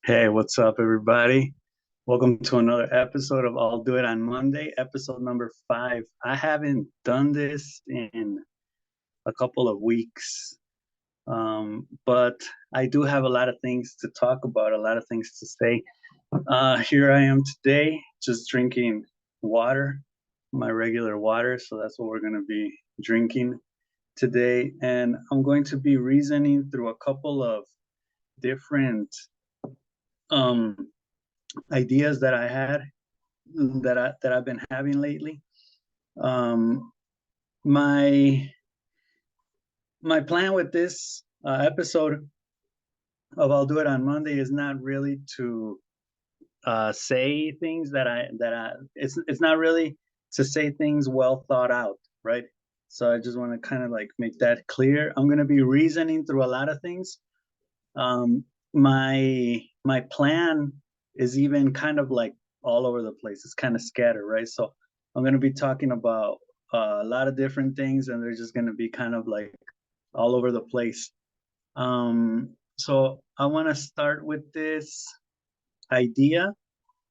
Hey, what's up, everybody? Welcome to another episode of I'll Do It on Monday, episode number 5. I haven't done this in a couple of weeks, but I do have a lot of things to talk about, a lot of things to say. Here I am today, just drinking water, my regular water. So that's what we're going to be drinking today. And I'm going to be reasoning through a couple of different um, ideas that I had that I've been having lately. Um, my my plan with this episode of I'll Do It on Monday is not really to say things that I it's not really to say things well thought out, right? So I just want to kind of like make that clear. I'm going to be reasoning through a lot of things. My plan is even kind of like all over the place. It's kind of scattered, right? So I'm going to be talking about a lot of different things, and they're just going to be kind of like all over the place. So I want to start with this idea.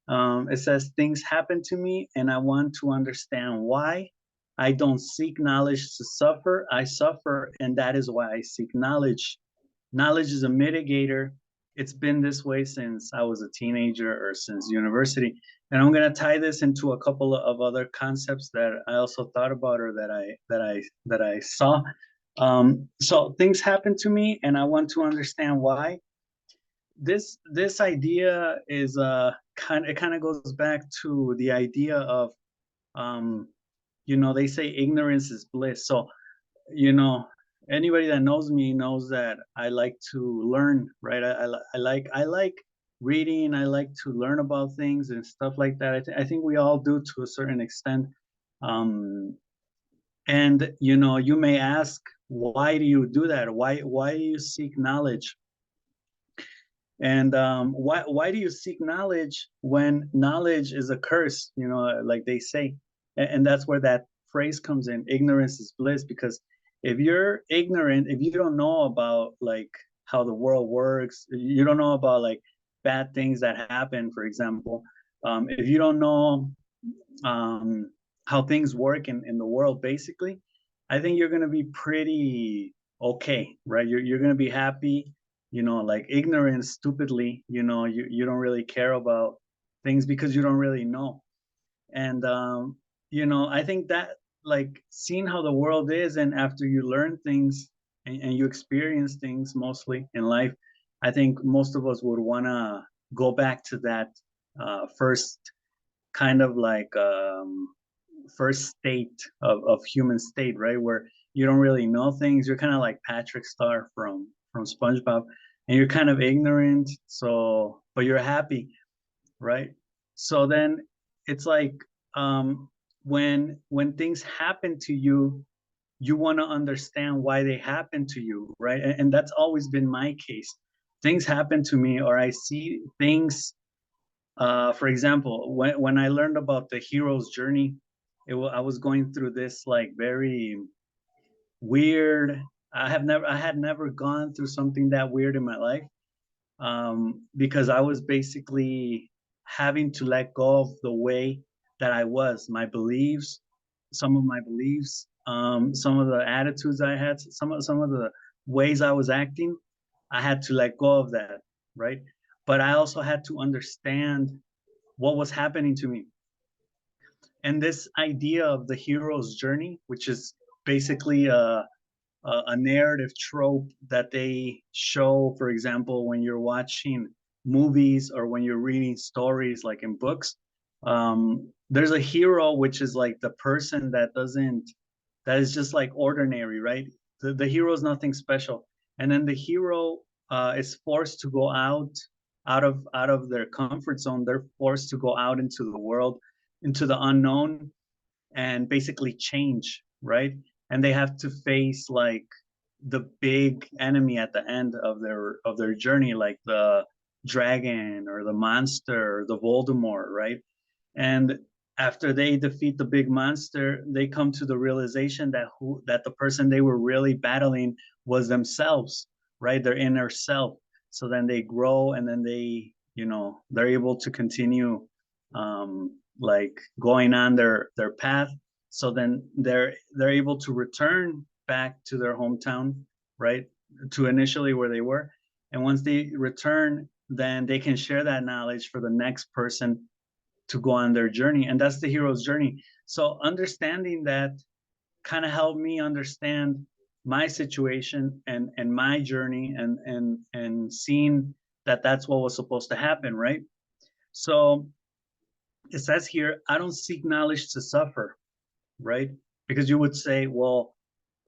It says things happen to me, and I want to understand why. I don't seek knowledge to suffer. I suffer, and that is why I seek knowledge. Knowledge is a mitigator. It's been this way since I was a teenager or since university. And I'm going to tie this into a couple of other concepts that I also thought about or that I saw. So things happen to me, and I want to understand why. This idea is kind of goes back to the idea of um, they say ignorance is bliss. So you know anybody that knows me knows that I like to learn, right? I like reading. I like to learn about things and stuff like that. I think we all do to a certain extent. Um, and you may ask, why do you do that? Why do you seek knowledge? And why do you seek knowledge when knowledge is a curse, like they say? And that's where that phrase comes in: ignorance is bliss. Because if you're ignorant, if you don't know about like how the world works, you don't know about like bad things that happen, for example. If you don't know um, how things work in the world, basically, I think you're going to be pretty okay, right? You're going to be happy, like ignorance, stupidly, you don't really care about things because you don't really know. And, I think that like seeing how the world is, and after you learn things and you experience things mostly in life, I think most of us would want to go back to that first kind of like first state of human state, right? Where you don't really know things. You're kind of like Patrick Star from SpongeBob, and you're kind of ignorant. So, but you're happy, right? So then it's like when things happen to you, you want to understand why they happen to you, right? And that's always been my case. Things happen to me, or I see things. For example, when I learned about the hero's journey, I was going through this like very weird. I had never gone through something that weird in my life, because I was basically having to let go of the way that I was, my beliefs, some of my beliefs, some of the attitudes I had, some of the ways I was acting. I had to let go of that, right? But I also had to understand what was happening to me. And this idea of the hero's journey, which is basically a narrative trope that they show, for example, when you're watching movies or when you're reading stories like in books. There's a hero, which is like the person that is just like ordinary, right? The hero is nothing special. And then the hero is forced to go out of their comfort zone. They're forced to go out into the world, into the unknown, and basically change, right? And they have to face like the big enemy at the end of their journey, like the dragon or the monster or the Voldemort, right? And after they defeat the big monster, they come to the realization that the person they were really battling was themselves, right? Their inner self. So then they grow, and then they're able to continue like going on their path. So then they're able to return back to their hometown, right? To initially where they were. And once they return, then they can share that knowledge for the next person to go on their journey. And that's the hero's journey. So understanding that kind of helped me understand my situation and my journey, and seeing that that's what was supposed to happen, right? So it says here, I don't seek knowledge to suffer, right? Because you would say, well,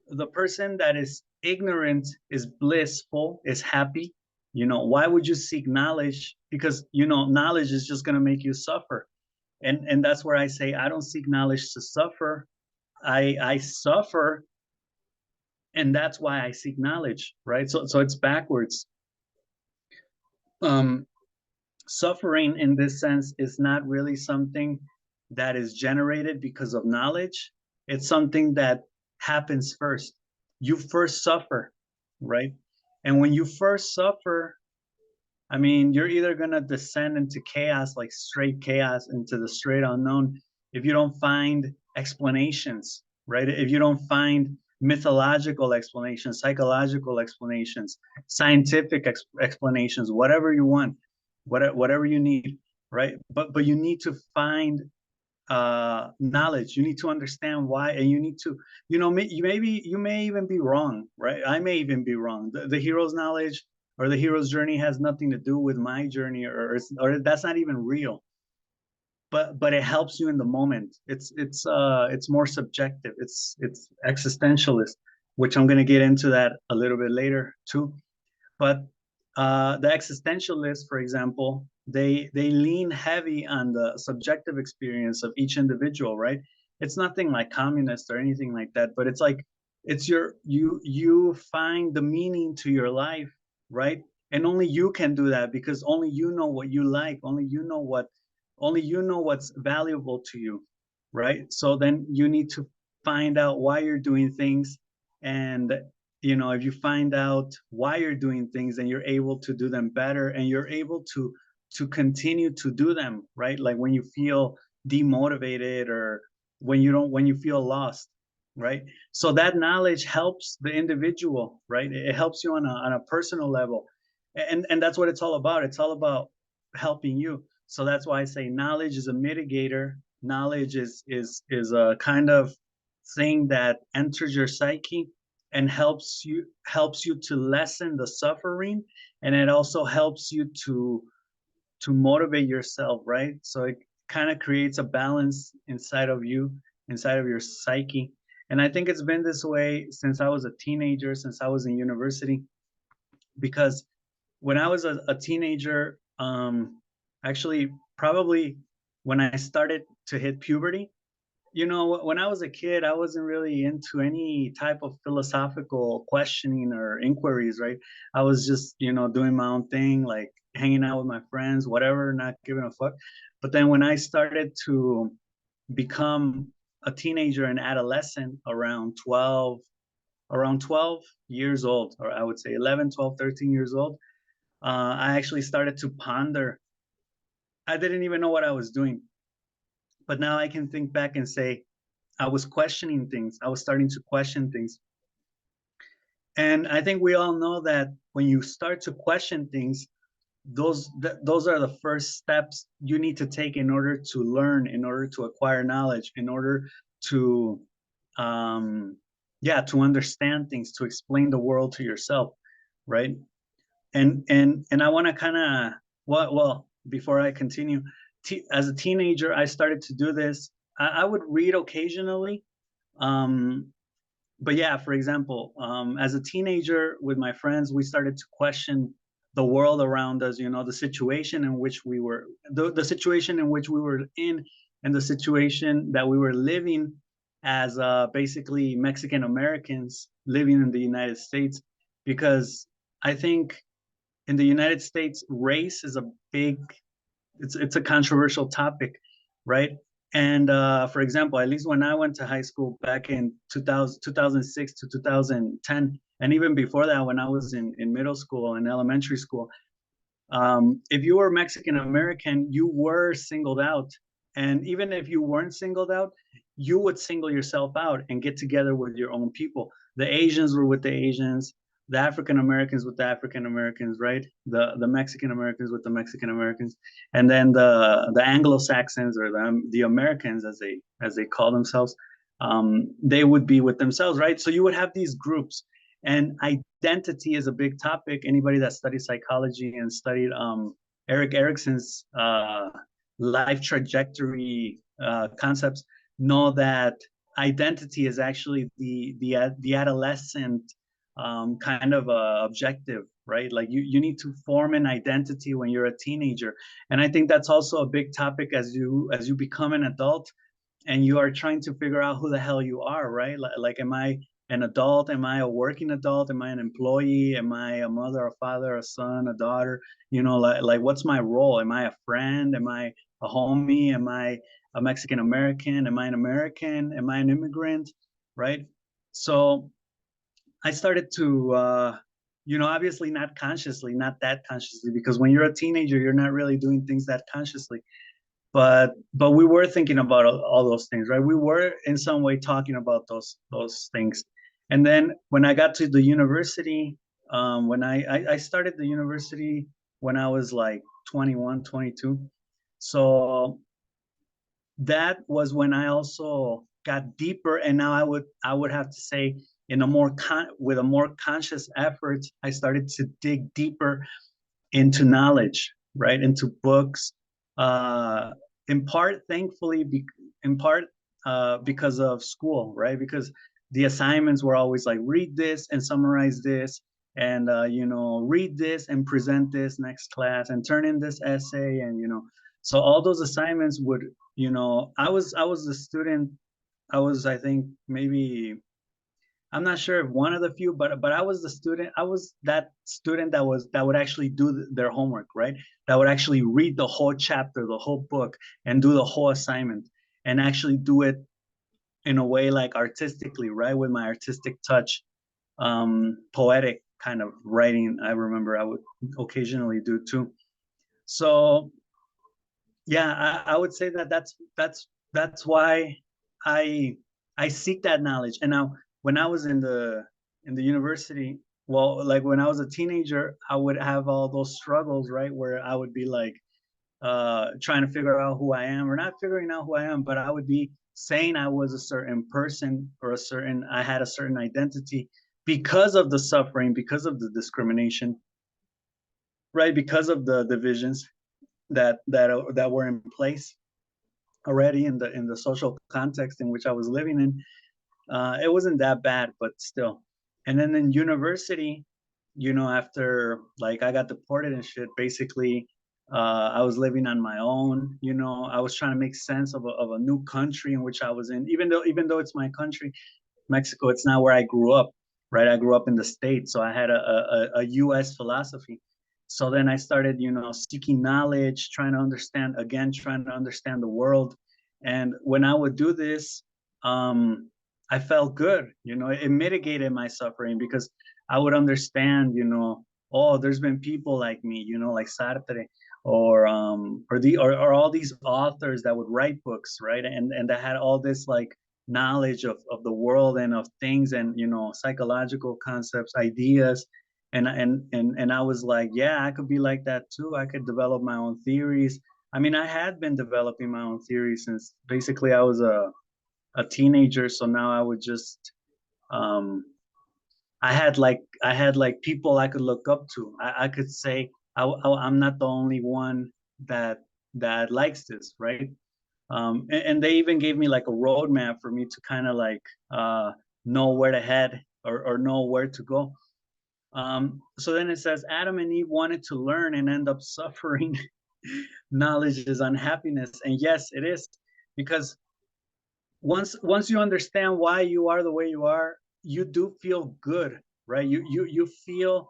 the person that is ignorant is blissful, is happy. Why would you seek knowledge? Because knowledge is just going to make you suffer. And that's where I say I don't seek knowledge to suffer. I suffer, and that's why I seek knowledge, right? So it's backwards. Um, Suffering in this sense is not really something that is generated because of knowledge. It's something that happens first. You first suffer, right? And when you first suffer, I mean, you're either going to descend into chaos, like straight chaos, into the straight unknown, if you don't find explanations, right? If you don't find mythological explanations, psychological explanations, scientific explanations, whatever you want, whatever you need, right? But you need to find knowledge. You need to understand why, and you need to, maybe you may even be wrong, right? I may even be wrong. The hero's knowledge or the hero's journey has nothing to do with my journey, or that's not even real. But it helps you in the moment. It's more subjective. It's existentialist, which I'm going to get into that a little bit later too. But the existentialists, for example, they lean heavy on the subjective experience of each individual, right? It's nothing like communist or anything like that, but it's like you find the meaning to your life, right? And only you can do that, because only you know what you like, only you know what's valuable to you, right? So then you need to find out why you're doing things. And if you find out why you're doing things, then you're able to do them better, and you're able to continue to do them, right? Like when you feel demotivated, or when you feel lost, right? So that knowledge helps the individual, right? It helps you on a personal level. And that's what it's all about. It's all about helping you. So that's why I say knowledge is a mitigator. Knowledge is a kind of thing that enters your psyche and helps you to lessen the suffering, and it also helps you to motivate yourself, right? So it kind of creates a balance inside of you, inside of your psyche. And I think it's been this way since I was a teenager, since I was in university, because when I was a teenager, actually probably when I started to hit puberty, when I was a kid, I wasn't really into any type of philosophical questioning or inquiries, right? I was just, doing my own thing, like hanging out with my friends, whatever, not giving a fuck. But then when I started to become a teenager and adolescent around 12 years old, or I would say 11, 12, 13 years old, I actually started to ponder. I didn't even know what I was doing. But now I can think back and say, I was questioning things. I was starting to question things. And I think we all know that when you start to question things, those are the first steps you need to take in order to learn, in order to acquire knowledge, in order to to understand things, to explain the world to yourself, right? And I want to kind of, before I continue, as a teenager, I started to do this. I would read occasionally. Um, but yeah, for example, as a teenager with my friends, we started to question the world around us, the situation in which we were, the situation in which we were in, and the situation that we were living as basically Mexican Americans living in the United States. Because I think in the United States, race is a big, it's a controversial topic, right? And for example, at least when I went to high school back in 2006 to 2010, and even before that, when I was in middle school and elementary school, If you were Mexican American, you were singled out. And even if you weren't singled out, you would single yourself out and get together with your own people. The Asians were with the Asians, the African Americans with the African Americans, right? The Mexican Americans with the Mexican Americans, and then the Anglo Saxons, or the Americans as they call themselves, they would be with themselves, right? So you would have these groups, and identity is a big topic. Anybody that studies psychology and studied Eric Erickson's life trajectory concepts know that identity is actually the adolescent kind of objective, right? Like you need to form an identity when you're a teenager, and I think that's also a big topic as you become an adult and you are trying to figure out who the hell you are, right? Like am I an adult? Am I a working adult? Am I an employee? Am I a mother, a father, a son, a daughter? You know, like what's my role? Am I a friend? Am I a homie? Am I a Mexican American? Am I an American? Am I an immigrant? Right? So I started to, obviously not consciously, not that consciously, because when you're a teenager, you're not really doing things that consciously, but we were thinking about all those things, right? We were in some way talking about those things. And then when I got to the university, when I started the university when I was like 21, 22. So that was when I also got deeper, and now I would have to say in a with a more conscious effort, I started to dig deeper into knowledge, right? Into books, uh, in part, thankfully, in part because of school, right? Because the assignments were always like, read this and summarize this, and read this and present this next class, and turn in this essay, and so all those assignments would, I was the student. I was, I think, maybe I'm not sure if one of the few, but I was the student. I was that student that would actually do their homework, right? That would actually read the whole chapter, the whole book, and do the whole assignment, and actually do it in a way like artistically, right? With my artistic touch, poetic kind of writing. I remember I would occasionally do too. So yeah, I would say that that's why I I seek that knowledge. And now when I was in the university, well, like when I was a teenager, I would have all those struggles, right? Where I would be like trying to figure out who I am, or not figuring out who I am, but I would be saying I was a certain person, or I had a certain identity because of the suffering, because of the discrimination, right? Because of the divisions that were in place already in the social context in which I was living in. It wasn't that bad, but still. And then in university, after like I got deported and shit, basically, I was living on my own. I was trying to make sense of a new country in which I was in, even though it's my country, Mexico. It's not where I grew up, right? I grew up in the States, so I had a U.S. philosophy. So then I started, seeking knowledge, trying to understand the world. And when I would do this, I felt good. It mitigated my suffering because I would understand, oh, there's been people like me, like Sartre, or all these authors that would write books, right? And that had all this like knowledge of the world and of things, and psychological concepts, ideas. And I was like, yeah, I could be like that too. I could develop my own theories. I mean, I had been developing my own theories since basically I was a teenager. So now I would just um I had like people I could look up to. I could say I'm not the only one that likes this, right? And they even gave me like a roadmap for me to kind of like know where to head, or know where to go. So then it says Adam and Eve wanted to learn and end up suffering. Knowledge is unhappiness, and yes, it is, because once you understand why you are the way you are, you do feel good, right? You feel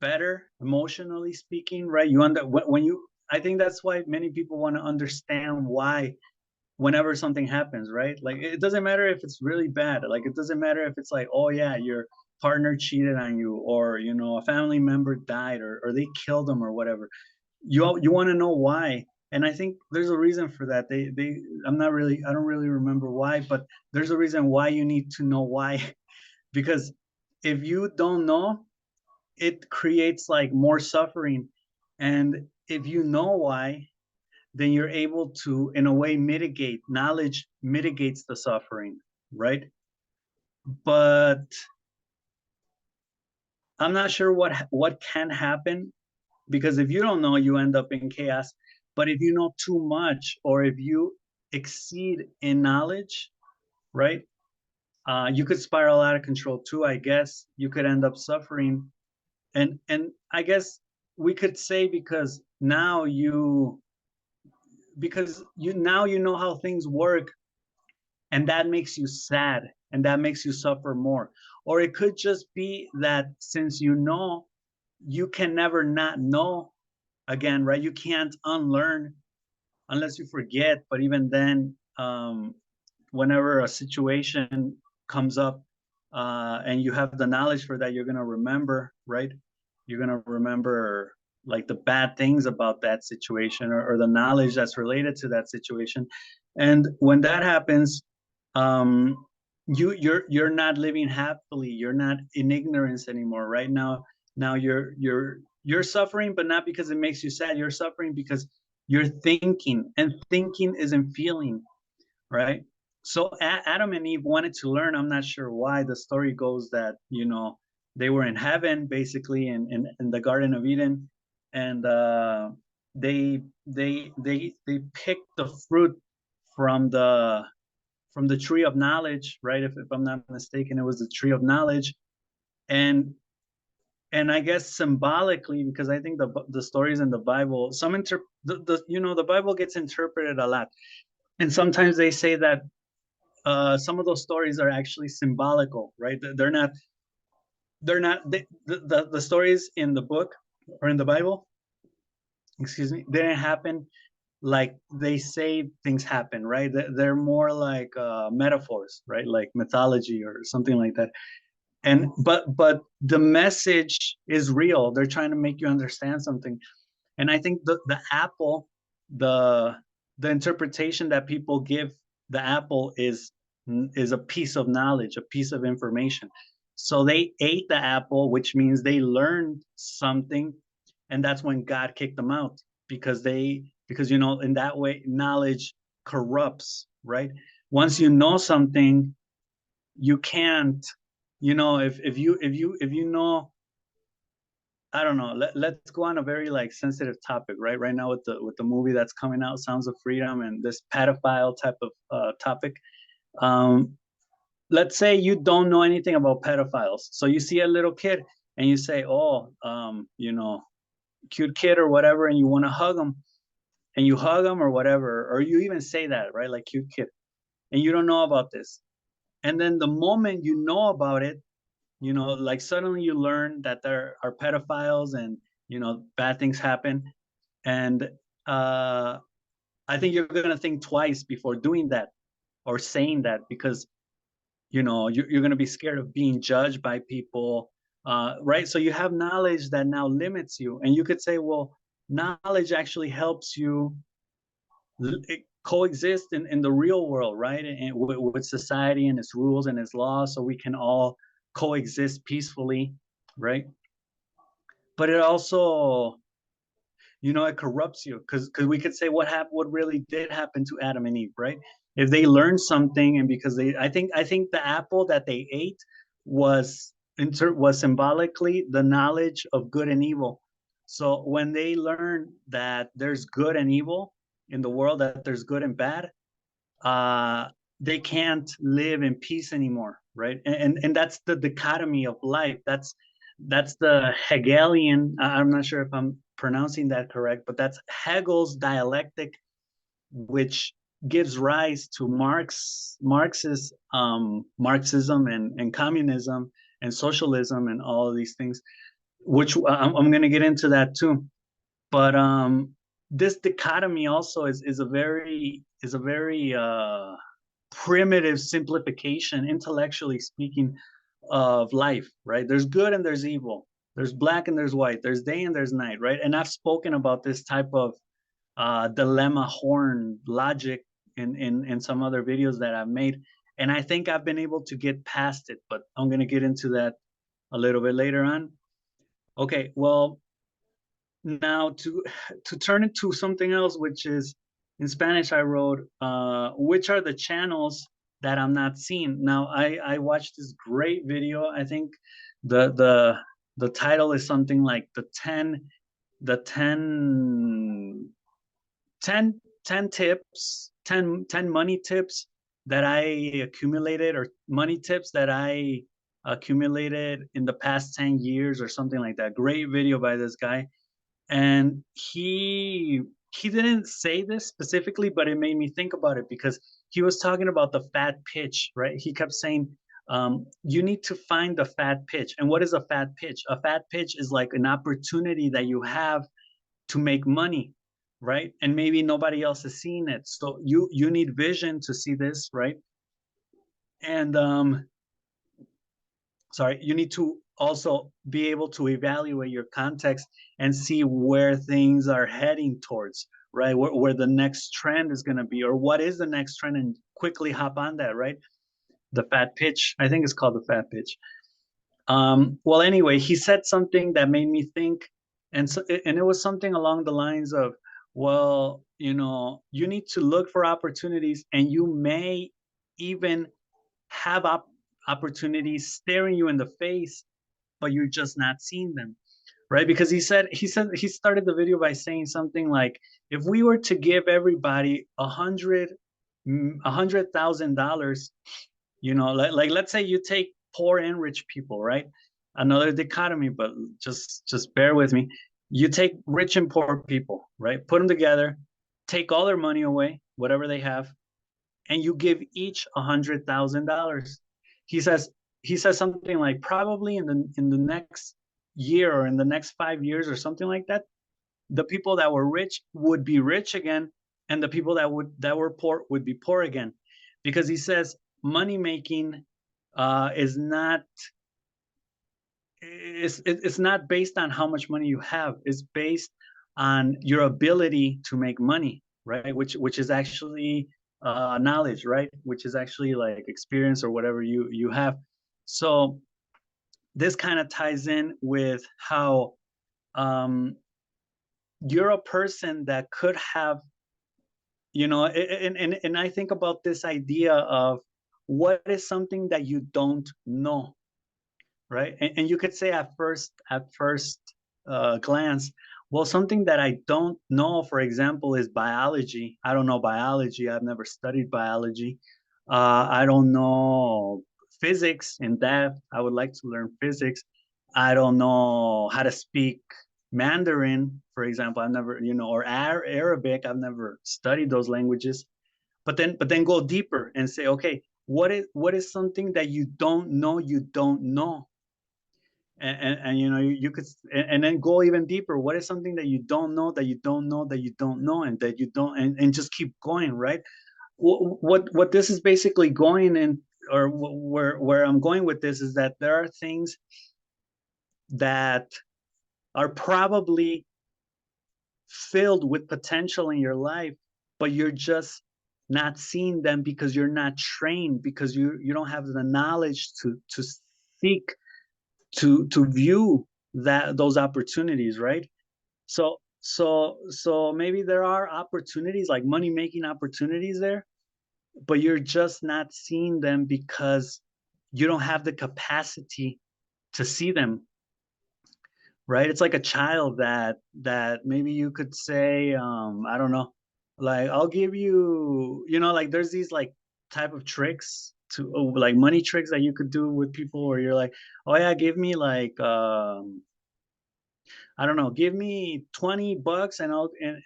better emotionally speaking, right? When you, I think that's why many people want to understand why whenever something happens, right? Like it doesn't matter if it's really bad. Like it doesn't matter if it's like, oh yeah, partner cheated on you, or a family member died, or they killed them or whatever. You want to know why. And I think there's a reason for that. I don't really remember why, but there's a reason why you need to know why. Because if you don't know, it creates like more suffering. And if you know why, then you're able to, in a way, mitigate. Knowledge mitigates the suffering, right? But I'm not sure what can happen, because if you don't know, you end up in chaos. But if you know too much, or if you exceed in knowledge, right, you could spiral out of control too. I guess you could end up suffering. And I guess we could say, because you now you know how things work, and that makes you sad, and that makes you suffer more. Or it could just be that since you know, you can never not know again, right? You can't unlearn unless you forget. But even then, whenever a situation comes up, and you have the knowledge for that, you're going to remember, right? You're going to remember like the bad things about that situation, or the knowledge that's related to that situation. And when that happens, um, you're not living happily. You're not in ignorance anymore. Right now you're suffering, but not because it makes you sad. You're suffering because you're thinking, and thinking isn't feeling, right? So Adam and Eve wanted to learn. I'm not sure why. The story goes that they were in heaven, basically, in the Garden of Eden, and they picked the fruit from the tree of knowledge, right? If I'm not mistaken, it was the tree of knowledge. And and I guess symbolically, because I think the stories in the Bible, the Bible gets interpreted a lot, and sometimes they say that some of those stories are actually symbolical, right? They're not the stories in the book or in the Bible, excuse me, they didn't happen like they say things happen, right? They're more like metaphors, right? Like mythology or something like that. And but the message is real. They're trying to make you understand something. And I think the apple, the the interpretation that people give the apple is a piece of knowledge, a piece of information. So they ate the apple, which means they learned something, and that's when God kicked them out, because in that way knowledge corrupts, right? Once you know something, you can't, if you know, I don't know. Let's go on a very like sensitive topic, right? Right now with the movie that's coming out, Sounds of Freedom, and this pedophile type of topic. Um, let's say you don't know anything about pedophiles, so you see a little kid and you say, "Oh, cute kid or whatever," and you want to hug him, and you hug him or whatever, or you even say that, right? Like cute kid, and you don't know about this, and then the moment you know about it, like suddenly you learn that there are pedophiles, and bad things happen. And uh I think you're going to think twice before doing that or saying that, because you're going to be scared of being judged by people, right? So you have knowledge that now limits you, and you could say, well, knowledge actually helps you coexist in the real world, right? And with society and its rules and its laws, so we can all coexist peacefully, right? But it also, it corrupts you, because we could say what really did happen to Adam and Eve, right? If they learned something, and because I think the apple that they ate was symbolically the knowledge of good and evil. So when they learn that there's good and evil in the world, that there's good and bad, uh, they can't live in peace anymore, right? And that's the dichotomy of life. That's the Hegelian. I'm not sure if I'm pronouncing that correct, but that's Hegel's dialectic, which gives rise to Marxism and communism and socialism and all of these things. Which I'm going to get into that too. But this dichotomy also is a very primitive simplification, intellectually speaking, of life, right? There's good and there's evil. There's black and there's white. There's day and there's night, right? And I've spoken about this type of dilemma horn logic in some other videos that I've made. And I think I've been able to get past it, but I'm going to get into that a little bit later on. Okay, well, now to turn it to something else, which is in Spanish, I wrote, which are the channels that I'm not seeing. Now, I watched this great video. I think the the the title is something like the 10 10 10 tips, 10 money tips that I accumulated, or money tips that I accumulated in the past 10 years or something like that. Great video by this guy. And he didn't say this specifically, but it made me think about it because he was talking about the fat pitch, right? He kept saying, you need to find the fat pitch. And what is a fat pitch? A fat pitch is like an opportunity that you have to make money, right? And maybe nobody else is seeing it. So you need vision to see this, right? And sorry, you need to also be able to evaluate your context and see where things are heading towards, right? Where the next trend is going to be, or what is the next trend, and quickly hop on that, right? The fat pitch, I think it's called the fat pitch. Well, anyway, he said something that made me think, and it was something along the lines of, well, you need to look for opportunities, and you may even have opportunities staring you in the face, but you're just not seeing them, right? Because he started the video by saying something like, if we were to give everybody $100,000, like let's say you take poor and rich people, right? Another dichotomy, but just bear with me. You take rich and poor people, right? Put them together, take all their money away, whatever they have, and you give each $100,000. He says he says something like, probably in the next year, or in the next 5 years or something like that, the people that were rich would be rich again, and the people that were poor would be poor again, because he says money making is not it's not based on how much money you have. It's based on your ability to make money, right? Which is actually knowledge, right? Which is actually like experience, or whatever you have. So this kind of ties in with how um, you're a person that could have, and I think about this idea of, what is something that you don't know, right? And you could say at first glance, well, something that I don't know, for example, is biology. I don't know biology. I've never studied biology. I don't know physics in depth. I would like to learn physics. I don't know how to speak Mandarin, for example. I've never, or Arabic. I've never studied those languages. But then go deeper and say, okay, what is something that you don't know, and you could, and then go even deeper. What is something that you don't know, that you don't know, that you don't know, and that you don't, and just keep going, right? What this is basically going in, or where I'm going with this, is that there are things that are probably filled with potential in your life, but you're just not seeing them because you're not trained, because you don't have the knowledge to seek, to view those opportunities, right? So maybe there are opportunities, like money making opportunities there, but you're just not seeing them because you don't have the capacity to see them, right? It's like a child that maybe you could say, I don't know, like, I'll give you, like, there's these like type of tricks, like money tricks that you could do with people, where you're like, oh yeah, give me like I don't know, give me $20,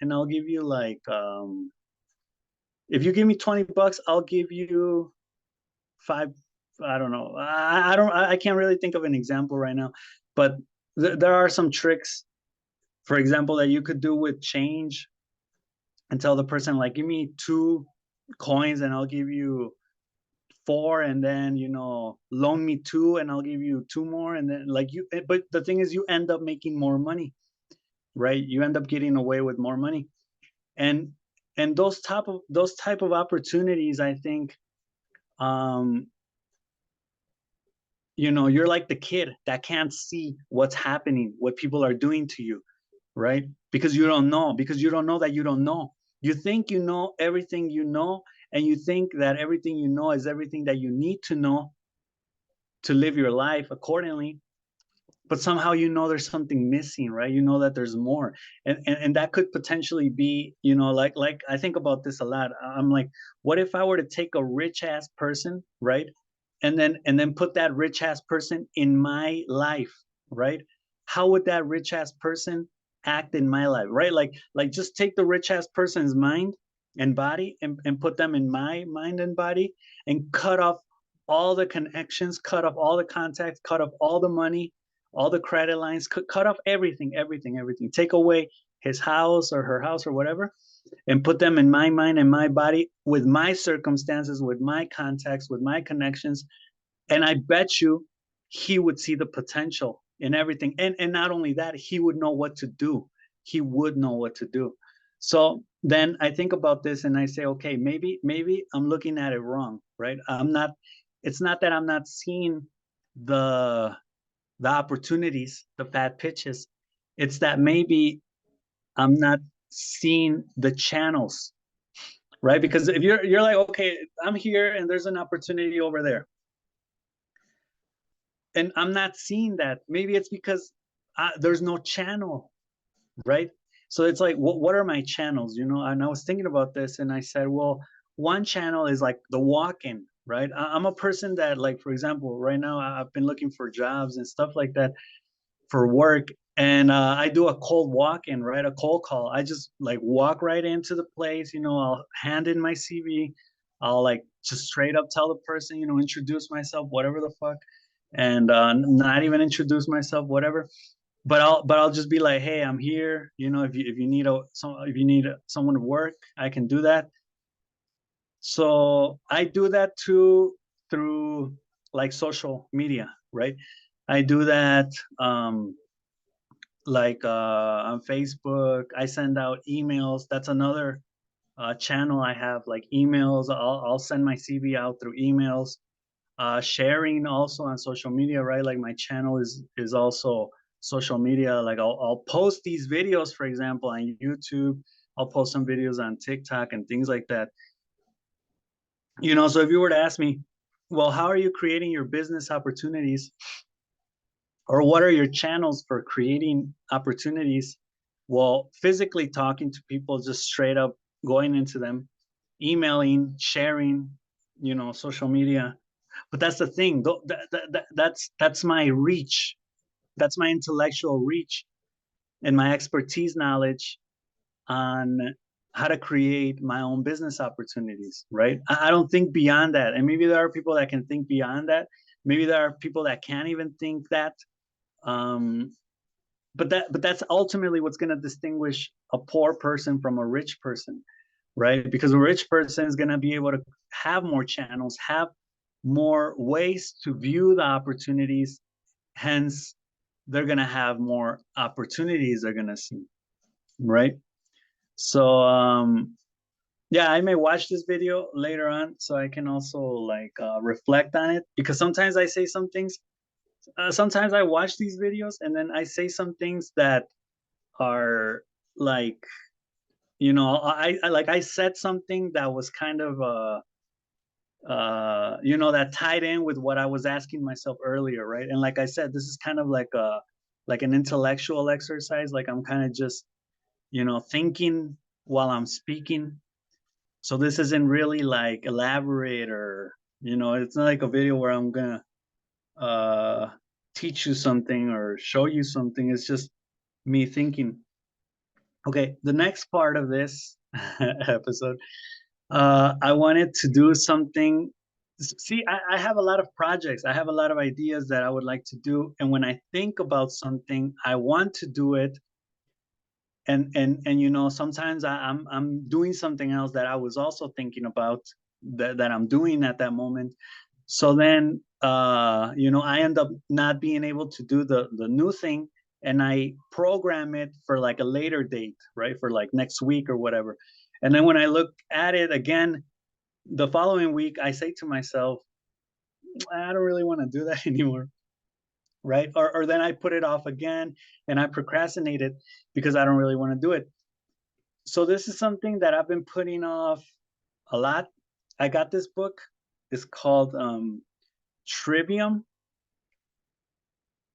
and I'll give you like, if you give me $20, I'll give you five. I don't know. I can't really think of an example right now, but there are some tricks, for example, that you could do with change, and tell the person, like, give me two coins and I'll give you 4, and then, you know, loan me 2 and I'll give you 2 more, and then like you, but the thing is you end up making more money, right? You end up getting away with more money. And those type of opportunities, I think, um you know, you're like the kid that can't see what's happening, what people are doing to you, right? Because you don't know, because you don't know that you don't know. You think you know everything you know, and you think that everything you know is everything that you need to know to live your life accordingly. But somehow you know there's something missing, right? You know that there's more. And that could potentially be, you know, like I think about this a lot. I'm like, what if I were to take a rich ass person, right? And then put that rich ass person in my life, right? How would that rich ass person act in my life, right? Like just take the rich ass person's mind and body, and put them in my mind and body, and cut off all the connections, cut off all the contacts, cut off all the money, all the credit lines, cut off everything, everything, everything. Take away his house or her house or whatever, and put them in my mind and my body with my circumstances, with my contacts, with my connections. And I bet you he would see the potential in everything. And not only that, he would know what to do. He would know what to do. So then I think about this and I say, okay, maybe I'm looking at it wrong, right? I'm not, it's not that I'm not seeing the the opportunities, the bad pitches. It's that maybe I'm not seeing the channels, right? Because if you're like, okay, I'm here and there's an opportunity over there, and I'm not seeing that. Maybe it's because there's no channel, right? So it's like, what are my channels, you know? And I was thinking about this, and I said, well, one channel is like the walk-in, right? I'm a person that, like, for example, right now I've been looking for jobs and stuff like that for work, and I do a cold walk-in, right? A cold call. I just like walk right into the place, you know. I'll hand in my CV. I'll like just straight up tell the person, you know, introduce myself, whatever the fuck, and not even introduce myself, whatever. But I'll just be like, hey, I'm here. You know, if you need if you need someone to work, I can do that. So I do that too through like social media, right? I do that like on Facebook. I send out emails. That's another channel I have, like emails. I'll send my CV out through emails. Sharing also on social media, right? Like my channel is also social media. Like I'll post these videos, for example, on YouTube. I'll post some videos on TikTok and things like that. You know, so if you were to ask me, well, how are you creating your business opportunities, or what are your channels for creating opportunities? Well, physically talking to people, just straight up going into them, emailing, sharing, you know, social media. But that's the thing. That's my reach. That's my intellectual reach and my expertise knowledge on how to create my own business opportunities, right? I don't think beyond that. And maybe there are people that can think beyond that. Maybe there are people that can't even think that. Um, but that's ultimately what's going to distinguish a poor person from a rich person, right? Because a rich person is going to be able to have more channels, have more ways to view the opportunities. Hence, they're going to have more opportunities they're going to see, right? So yeah, I may watch this video later on so I can also like reflect on it, because sometimes I say some things. Sometimes I watch these videos and then I say some things that are like, you know, I like I said something that was kind of you know, that tied in with what I was asking myself earlier, right? And like I said, this is kind of like an intellectual exercise. Like I'm kind of just, you know, thinking while I'm speaking. So this isn't really like elaborate, or, you know, it's not like a video where I'm gonna uh teach you something or show you something. It's just me thinking. Okay, the next part of this episode, I wanted to do something. See, I have a lot of projects. I have a lot of ideas that I would like to do. And when I think about something, I want to do it. And you know, sometimes I'm doing something else that I was also thinking about. that I'm doing at that moment. So then, I end up not being able to do the new thing, and I program it for like a later date, right? For like next week or whatever. And then when I look at it again the following week, I say to myself, I don't really want to do that anymore, right? Or then I put it off again and I procrastinate it because I don't really want to do it. So this is something that I've been putting off a lot. I got this book. It's called Trivium,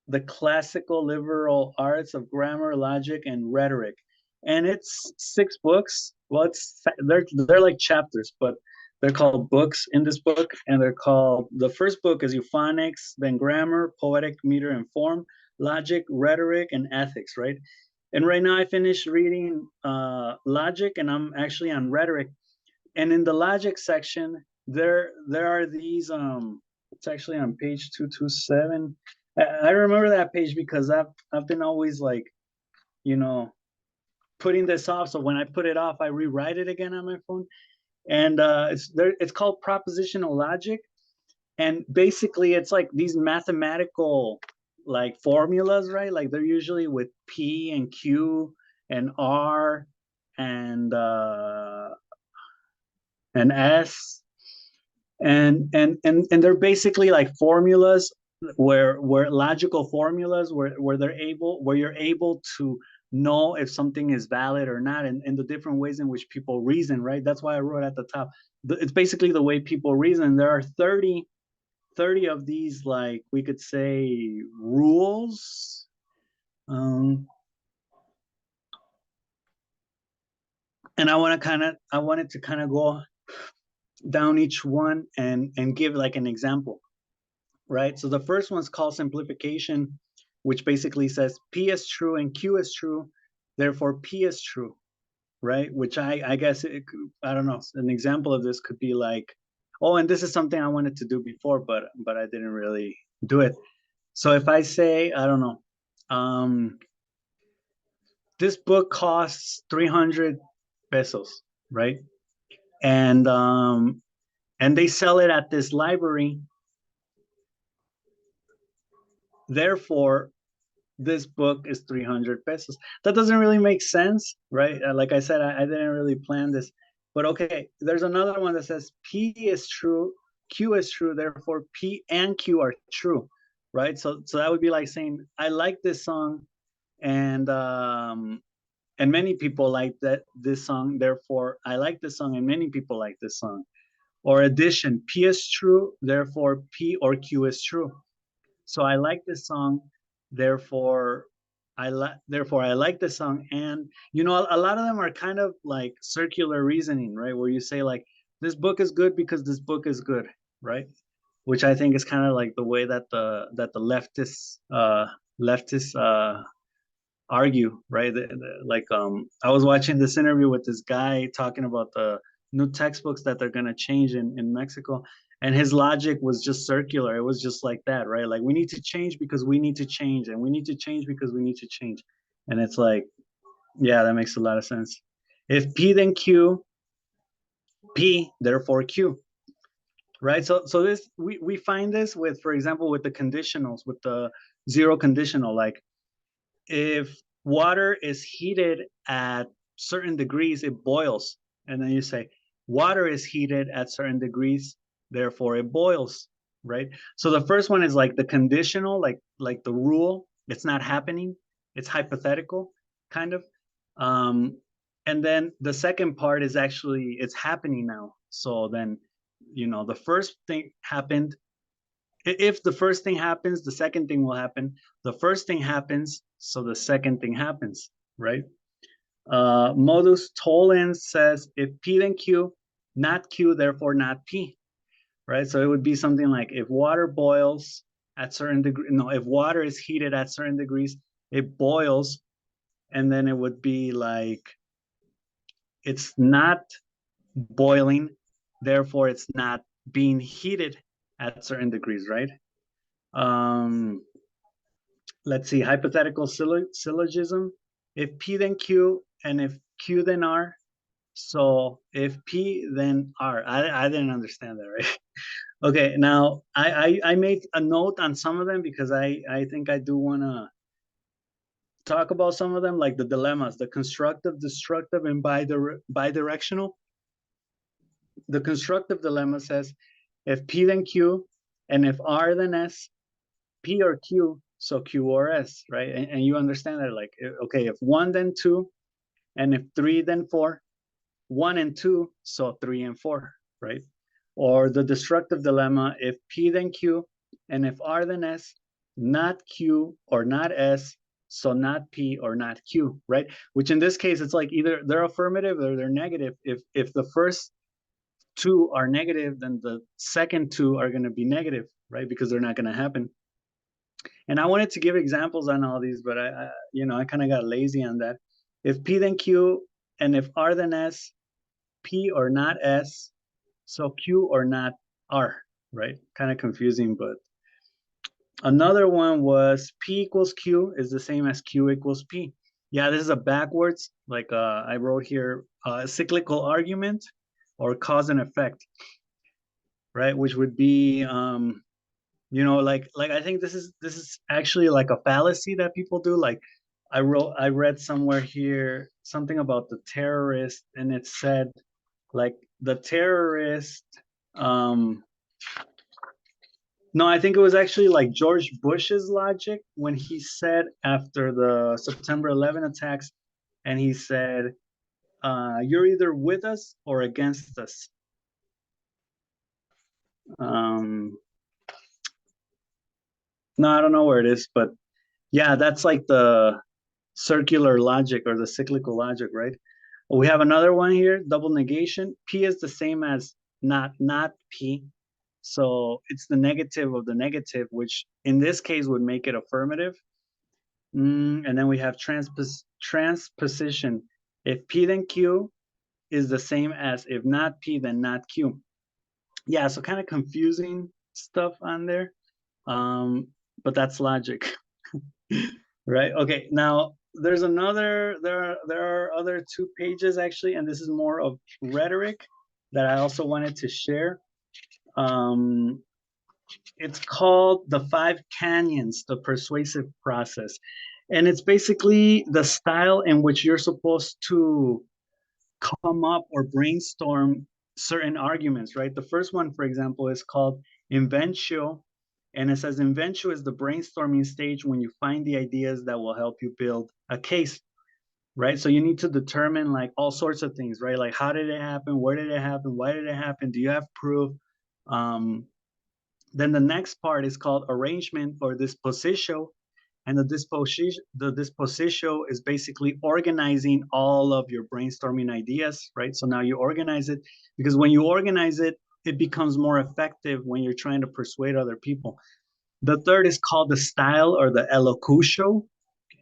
the Classical Liberal Arts of Grammar, Logic, and Rhetoric. And it's 6 books. Well, they're like chapters, but they're called books in this book, and they're called, the first book is euphonics, then grammar, poetic, meter, and form, logic, rhetoric, and ethics, right? And right now I finished reading logic, and I'm actually on rhetoric. And in the logic section, there are these it's actually on page 227. I remember that page because I've been always like, you know, putting this off. So when I put it off, I rewrite it again on my phone. And it's called propositional logic. And basically it's like these mathematical like formulas, right? Like they're usually with P and Q and R and S, and they're basically like formulas, where logical formulas, where you're able to know if something is valid or not, and the different ways in which people reason, right? That's why I wrote at the top, it's basically the way people reason. There are 30 of these, like we could say, rules. And I wanted to kind of go down each one and give like an example, right? So the first one's called simplification, which basically says P is true and Q is true, therefore P is true, right? Which I guess I don't know. An example of this could be like, oh, and this is something I wanted to do before, but I didn't really do it. So if I say, I don't know, this book costs 300 pesos, right? And and they sell it at this library. Therefore, this book is 300 pesos. That doesn't really make sense, right? Like I said, I didn't really plan this. But okay, there's another one that says P is true, Q is true, therefore P and Q are true, right? So that would be like saying, I like this song, and many people like this song, therefore I like this song, and many people like this song. Or addition, P is true, therefore P or Q is true. So I like this song, therefore I like this song. And a lot of them are kind of like circular reasoning, right? Where you say like, this book is good because this book is good, right? Which I think is kind of like the way that the leftists argue, right? Like I was watching this interview with this guy talking about the new textbooks that they're going to change in Mexico, and his logic was just circular. It was just like that, right? Like, we need to change because we need to change, and we need to change because we need to change. And it's like, yeah, that makes a lot of sense. If P then Q, P therefore Q, right? So this, we find this with, for example, with the conditionals, with the zero conditional. Like, if water is heated at certain degrees, it boils. And then you say, water is heated at certain degrees, therefore it boils, right? So the first one is like the conditional, like the rule. It's not happening. It's hypothetical, kind of. And then the second part is actually, it's happening now. So then, the first thing happened. If the first thing happens, the second thing will happen. The first thing happens, so the second thing happens, right? Modus tollens says, if P then Q, not Q, therefore not P, right? So it would be something like, if water boils at certain degree, no, if water is heated at certain degrees, it boils. And then it would be like, it's not boiling, therefore it's not being heated at certain degrees, right? Um, let's see, hypothetical syllogism. If P then Q and if Q then R, So if P, then R. I didn't understand that, right? Okay, now I made a note on some of them because I think I do want to talk about some of them, like the dilemmas, the constructive, destructive, and bidirectional. The constructive dilemma says if P then Q, and if R then S, P or Q, so Q or S, right? And you understand that, like, okay, if one then two, and if three then four, one and two, so three and four, right? Or the destructive dilemma, if P then Q, and if R then S, not Q or not S, so not P or not Q, right? Which in this case, it's like either they're affirmative or they're negative. If the first two are negative, then the second two are going to be negative, right? Because they're not going to happen. And I wanted to give examples on all these, but I kind of got lazy on that. If P then Q, and if R then S, P or not S, so Q or not R, right? Kind of confusing, but another one was P equals Q is the same as Q equals P. Yeah, this is a backwards, like I wrote here, cyclical argument or cause and effect, right? Which would be, like I think this is actually like a fallacy that people do. Like I read somewhere here something about the terrorist, and it said like the terrorist, um no, I think it was actually like George Bush's logic when he said after the September 11 attacks, and he said, you're either with us or against us. Um, no, I don't know where it is, but yeah, that's like the circular logic or the cyclical logic, right? We have another one here, double negation. P is the same as not P. So it's the negative of the negative, which in this case would make it affirmative. And then we have transposition. If P then Q is the same as if not P then not Q. Yeah, so kind of confusing stuff on there. But that's logic. Right. Okay. Now there are other two pages actually, and this is more of rhetoric that I also wanted to share. Um, it's called the Five Canyons, the persuasive process. And it's basically the style in which you're supposed to come up or brainstorm certain arguments, right? The first one, for example, is called inventio. And it says inventio is the brainstorming stage when you find the ideas that will help you build a case, right? So you need to determine like all sorts of things, right? Like how did it happen? Where did it happen? Why did it happen? Do you have proof? Um, then the next part is called arrangement or disposition. And the disposition is basically organizing all of your brainstorming ideas, right? So now you organize it because when you organize it, it becomes more effective when you're trying to persuade other people. The third is called the style or the elocution.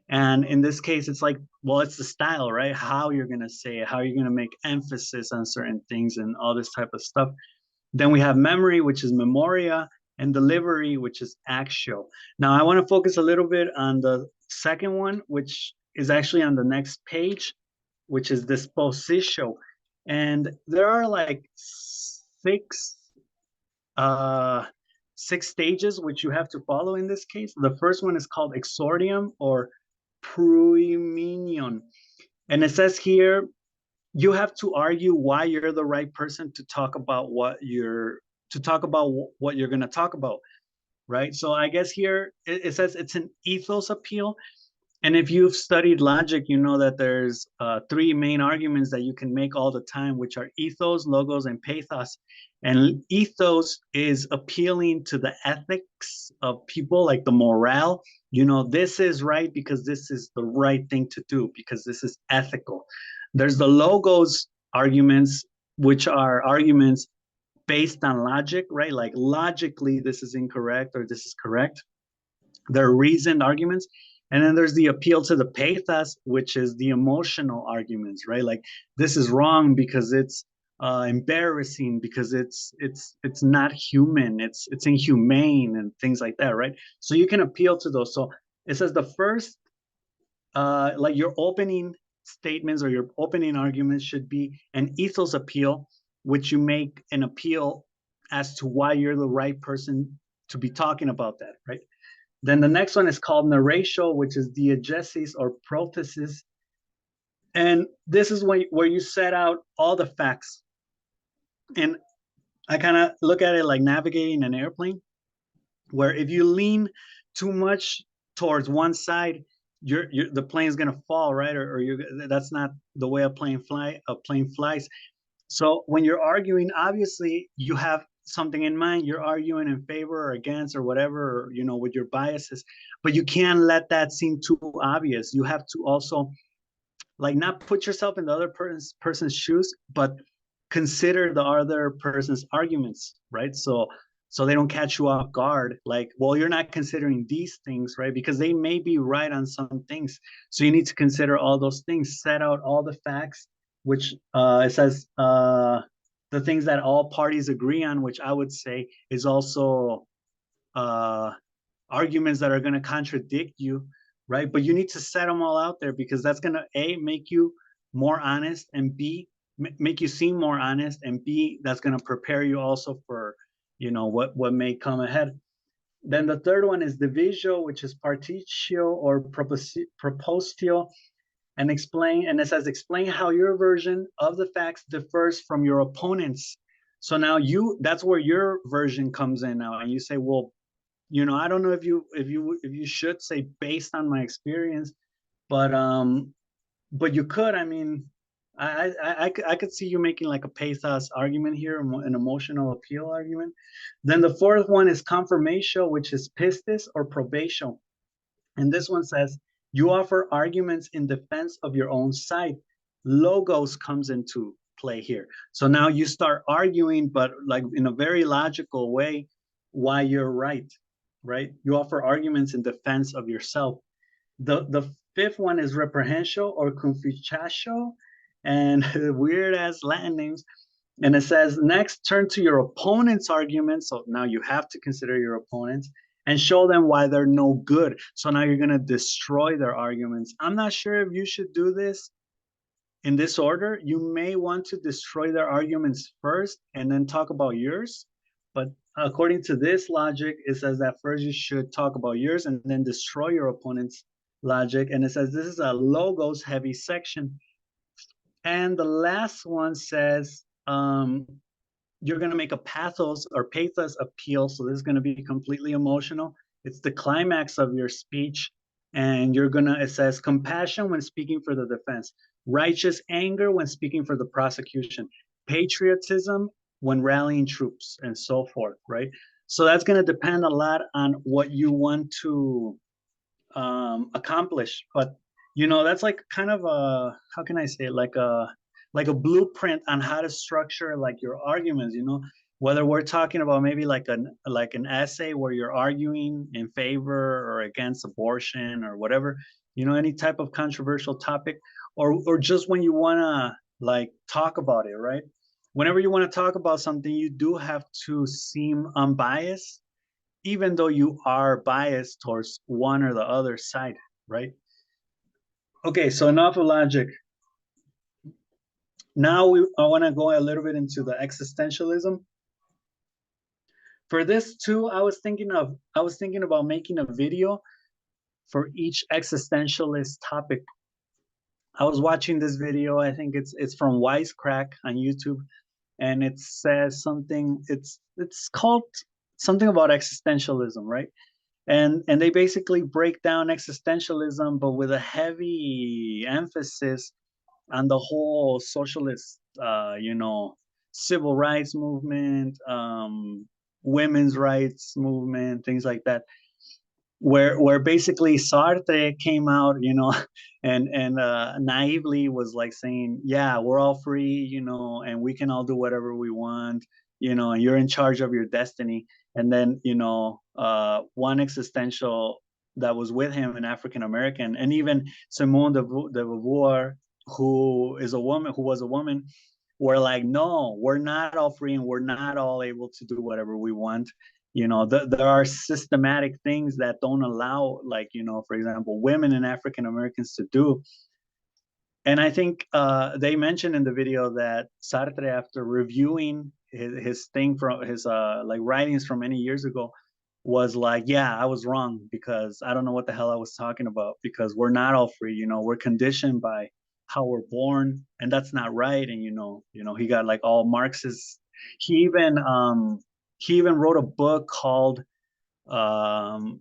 And in this case, it's like, well, it's the style, right? How you're going to say it, how you're going to make emphasis on certain things and all this type of stuff. Then we have memory, which is memoria, and delivery, which is actual. Now, I want to focus a little bit on the second one, which is actually on the next page, which is disposition. And there are like uh, six stages which you have to follow in this case. The first one is called exordium or pruiminion. And it says here, you have to argue why you're the right person to talk about what you're going to talk about, right? So I guess here it says it's an ethos appeal. And if you've studied logic, you know that there's three main arguments that you can make all the time, which are ethos, logos, and pathos. And ethos is appealing to the ethics of people, like the morale. This is right because this is the right thing to do, because this is ethical. There's the logos arguments, which are arguments based on logic, right? Like logically, this is incorrect or this is correct. They're reasoned arguments. And then there's the appeal to the pathos, which is the emotional arguments, right? Like this is wrong because it's embarrassing, because it's not human, it's inhumane, and things like that, right? So you can appeal to those. So it says the first, like your opening statements or your opening arguments should be an ethos appeal, which you make an appeal as to why you're the right person to be talking about that, right? Then the next one is called narratio, which is diegesis or prothesis. And this is where you set out all the facts. And I kind of look at it like navigating an airplane, where if you lean too much towards one side, the plane's gonna fall, right? Or you're that's not the way a plane flies. So when you're arguing, obviously you have something in mind. You're arguing in favor or against or whatever, or, you know, with your biases, but you can't let that seem too obvious. You have to also like not put yourself in the other person's shoes, but consider the other person's arguments, right? So they don't catch you off guard. Like, well, you're not considering these things, right? Because they may be right on some things. So you need to consider all those things, set out all the facts, which it says the things that all parties agree on, which I would say is also uh, arguments that are going to contradict you, right? But you need to set them all out there because that's going to A, make you more honest, and B, make you seem more honest, and B, that's going to prepare you also for, you know, what may come ahead. Then the third one is divisio, which is partitio or propositio, and it says explain how your version of the facts differs from your opponent's. So now that's where your version comes in now, and you say, well, you know, I don't know if you should say based on my experience, but you could. I mean, I could see you making like a pathos argument here, an emotional appeal argument. Then the fourth one is confirmatio, which is pistis or probatio, and this one says you offer arguments in defense of your own side. Logos comes into play here. So now you start arguing, but like in a very logical way, why you're right, right? You offer arguments in defense of yourself. The fifth one is reprehensio or confutatio, and weird ass Latin names. And it says, next, turn to your opponent's arguments. So now you have to consider your opponents and show them why they're no good. So now you're going to destroy their arguments. I'm not sure if you should do this in this order. You may want to destroy their arguments first and then talk about yours. But according to this logic, it says that first you should talk about yours and then destroy your opponent's logic. And it says this is a logos heavy section. And the last one says you're going to make a pathos appeal. So this is going to be completely emotional. It's the climax of your speech. And it says compassion when speaking for the defense, righteous anger when speaking for the prosecution, patriotism when rallying troops, and so forth, right? So that's going to depend a lot on what you want to accomplish. But you know, that's like kind of a, how can I say it, like a blueprint on how to structure like your arguments, you know, whether we're talking about maybe like an essay where you're arguing in favor or against abortion or whatever, you know, any type of controversial topic, or just when you want to like talk about it, right? Whenever you want to talk about something, you do have to seem unbiased, even though you are biased towards one or the other side, right? Okay, so enough of logic. Now I want to go a little bit into the existentialism. For this too, I was thinking about making a video for each existentialist topic. I was watching this video. I think it's from Wisecrack on YouTube, and it says something. It's called something about existentialism, right? And they basically break down existentialism, but with a heavy emphasis on the whole socialist, you know, civil rights movement, women's rights movement, things like that. Where basically Sartre came out, you know, and naively was like saying, yeah, we're all free, you know, and we can all do whatever we want, you know, and you're in charge of your destiny. And then, you know, one existential that was with him, an African American, and even Simone de Beauvoir, who was a woman, were like, no, we're not all free and we're not all able to do whatever we want. You know, there are systematic things that don't allow, like, you know, for example, women and African Americans to do. And I think they mentioned in the video that Sartre, after reviewing his thing from his like writings from many years ago, was like, yeah, I was wrong because I don't know what the hell I was talking about because we're not all free, you know, we're conditioned by how we're born, and that's not right. And he got like all Marxist. He even um he even wrote a book called um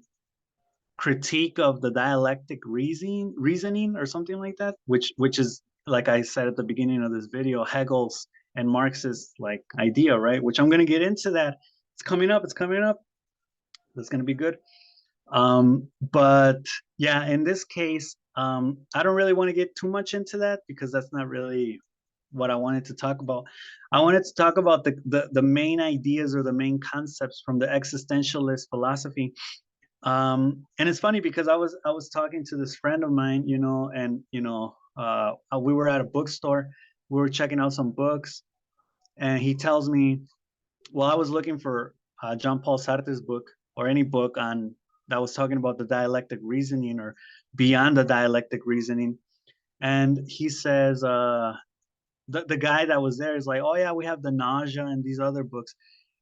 critique of the dialectic reasoning or something like that, which is, like I said at the beginning of this video, Hegel's and Marx's like idea, right? Which I'm going to get into that. It's coming up. It's coming up. That's going to be good. But yeah, in this case, I don't really want to get too much into that because that's not really what I wanted to talk about. I wanted to talk about the main ideas or the main concepts from the existentialist philosophy. And it's funny because I was talking to this friend of mine, and we were at a bookstore, we were checking out some books, and he tells me, well, I was looking for John Paul Sartre's book or any book on that was talking about the dialectic reasoning or beyond the dialectic reasoning, and he says, the guy that was there is like, oh yeah, we have the Nausea and these other books.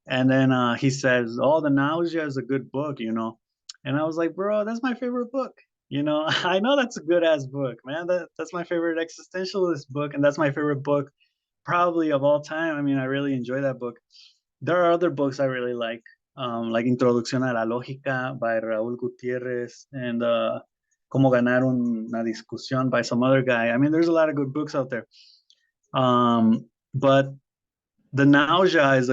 And then he says, "Oh, the Nausea is a good book." And I was like, "Bro, that's my favorite book." I know that's a good ass book, man. That's my favorite existentialist book, and that's my favorite book probably of all time. I mean, I really enjoy that book. There are other books I really like Introducción a la Lógica by Raúl Gutiérrez and Cómo ganar una discusión by some other guy. I mean, there's a lot of good books out there. But the Nausea is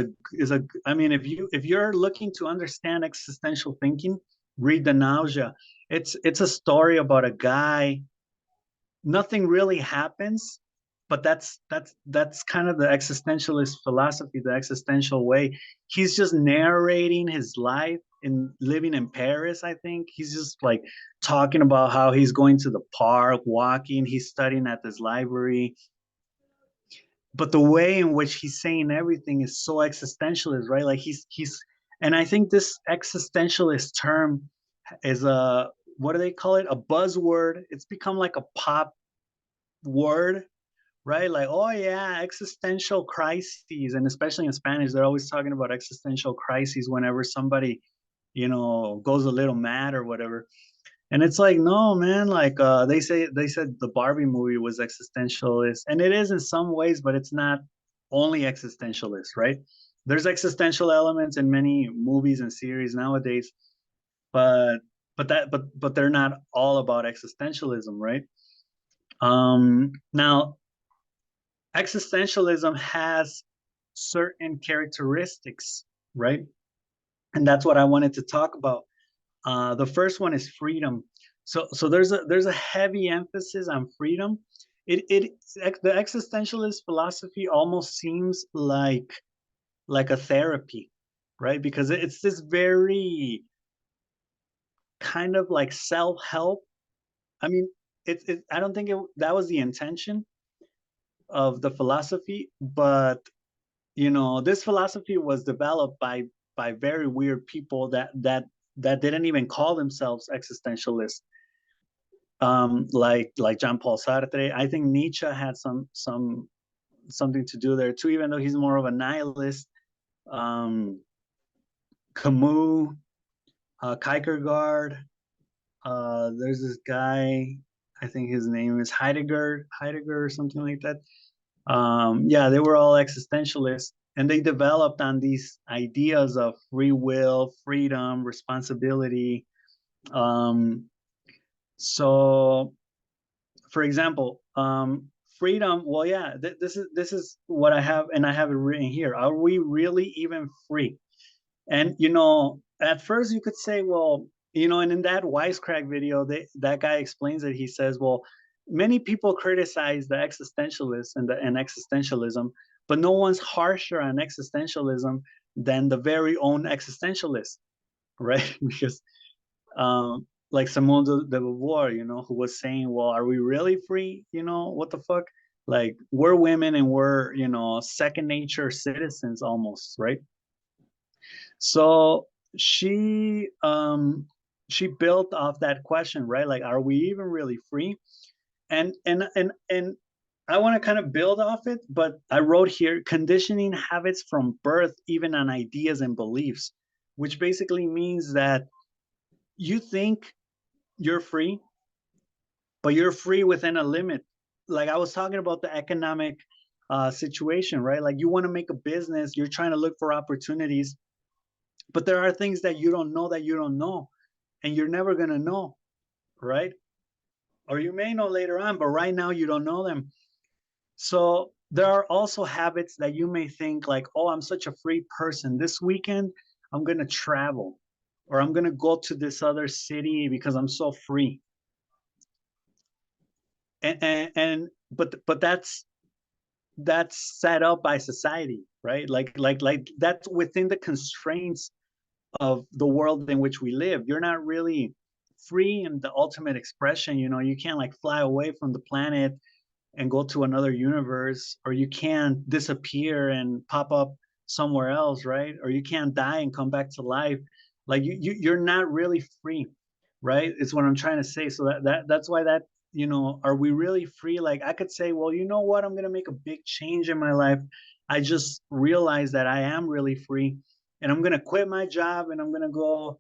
a I mean, if you're looking to understand existential thinking, read the Nausea. It's a story about a guy. Nothing really happens, but that's kind of the existentialist philosophy, the existential way. He's just narrating his life in living in Paris. I think he's just like talking about how he's going to the park, walking, he's studying at this library, but the way in which he's saying everything is so existentialist, right? Like he's and I think this existentialist term is a, what do they call it? A buzzword. It's become like a pop word, right? Like, oh yeah, existential crises, and especially in Spanish, they're always talking about existential crises whenever somebody, goes a little mad or whatever. And it's like, no, man, like they said the Barbie movie was existentialist, and it is in some ways, but it's not only existentialist, right? There's existential elements in many movies and series nowadays, but but they're not all about existentialism, right? Now existentialism has certain characteristics, right? And that's what I wanted to talk about. The first one is freedom. So there's a heavy emphasis on freedom. It the existentialist philosophy almost seems like a therapy, right? Because it's this very kind of like self-help. I mean, I don't think that was the intention of the philosophy, but this philosophy was developed by very weird people that didn't even call themselves existentialists, like Jean Paul Sartre. I think Nietzsche had something to do there too, even though he's more of a nihilist. Um, Camus, Kierkegaard. There's this guy. I think his name is Heidegger or something like that. Yeah, they were all existentialists, and they developed on these ideas of free will, freedom, responsibility. Um, so for example, freedom. Well, yeah, this is what I have, and I have it written here. Are we really even free? And at first you could say, well, and in that wisecrack video, that guy explains it. He says, well, many people criticize the existentialists and existentialism, but no one's harsher on existentialism than the very own existentialist, right? Because like Simone de Beauvoir, who was saying, well, are we really free? What the fuck? Like, we're women and we're, second nature citizens almost, right? So she built off that question, right? Like, are we even really free? And I want to kind of build off it, but I wrote here conditioning habits from birth, even on ideas and beliefs, which basically means that you think you're free, but you're free within a limit. Like I was talking about the economic situation, right? Like you want to make a business, you're trying to look for opportunities, but there are things that you don't know, and you're never going to know, right? Or you may know later on, but right now you don't know them. So there are also habits that you may think like, oh, I'm such a free person. This weekend, I'm going to travel, or I'm going to go to this other city because I'm so free. And but that's set up by society, right? Like that's within the constraints of the world in which we live. You're not really free in the ultimate expression. You know, you can't like fly away from the planet and go to another universe, or you can't disappear and pop up somewhere else, right? Or you can't die and come back to life. Like you're not really free, right? It's what I'm trying to say. So that's why that, you know, are we really free? Like I could say, well, you know what, I'm gonna make a big change in my life. I just realized that I am really free, and I'm gonna quit my job, and I'm gonna go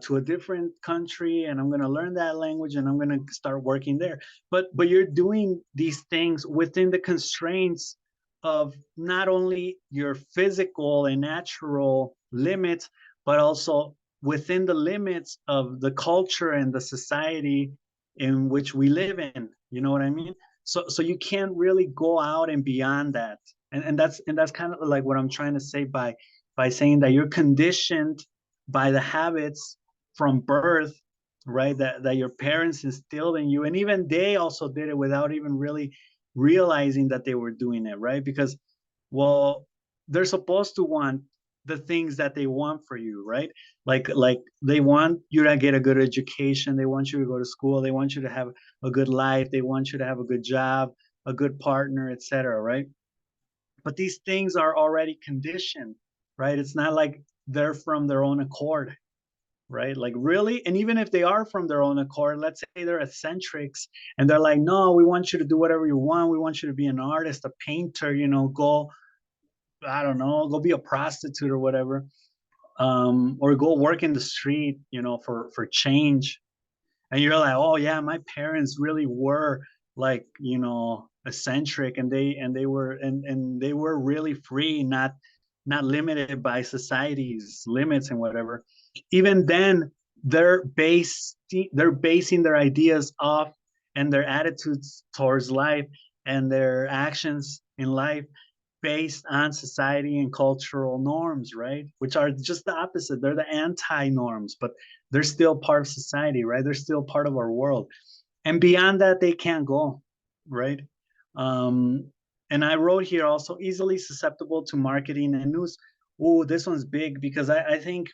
to a different country, and I'm gonna learn that language, and I'm gonna start working there. But you're doing these things within the constraints of not only your physical and natural limits, but also within the limits of the culture and the society in which we live in. You know what I mean? So you can't really go out and beyond that. And that's kind of like what I'm trying to say by saying that you're conditioned by the habits from birth, right? That your parents instilled in you, and even they also did it without even really realizing that they were doing it, right? Because, well, they're supposed to want the things that they want for you, right? Like they want you to get a good education, they want you to go to school, they want you to have a good life, they want you to have a good job, a good partner, etc., right? But these things are already conditioned, right? It's not like they're from their own accord, right? Like really, and even if they are from their own accord, let's say they're eccentrics and they're like, no, we want you to do whatever you want, we want you to be an artist, a painter, you know, go, I don't know, go be a prostitute or whatever, or go work in the street, you know, for change. And you're like, oh yeah, my parents really were like, you know, eccentric, and they were really free, not limited by society's limits and whatever. Even then, they're basing their ideas off, and their attitudes towards life and their actions in life based on society and cultural norms, right? Which are just the opposite. They're the anti norms, but they're still part of society, right? They're still part of our world. And beyond that, they can't go, right? Um, and I wrote here also easily susceptible to marketing and news. Oh, this one's big because I think,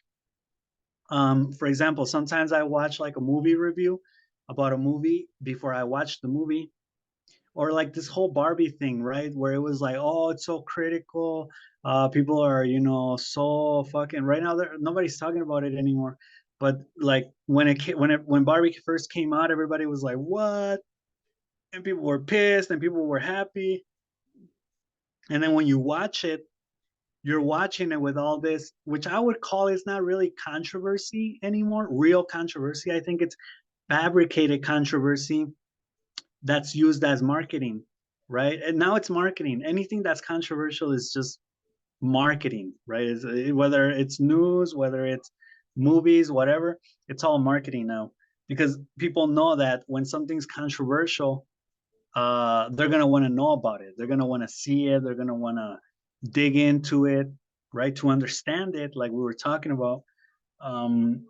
for example, sometimes I watch like a movie review about a movie before I watch the movie, or like this whole Barbie thing, right? Where it was like, oh, it's so critical. People are, you know, so fucking right now. Nobody's talking about it anymore. But like when Barbie first came out, everybody was like, what? And people were pissed, and people were happy. And then when you watch it, you're watching it with all this, which I would call it's not really controversy anymore, real controversy. I think it's fabricated controversy that's used as marketing, right? And now it's marketing. Anything that's controversial is just marketing, right? Whether it's news, whether it's movies, whatever, it's all marketing now, because people know that when something's controversial, they're gonna want to know about it. They're gonna want to see it. They're gonna want to dig into it, right, to understand it, like we were talking about. Um,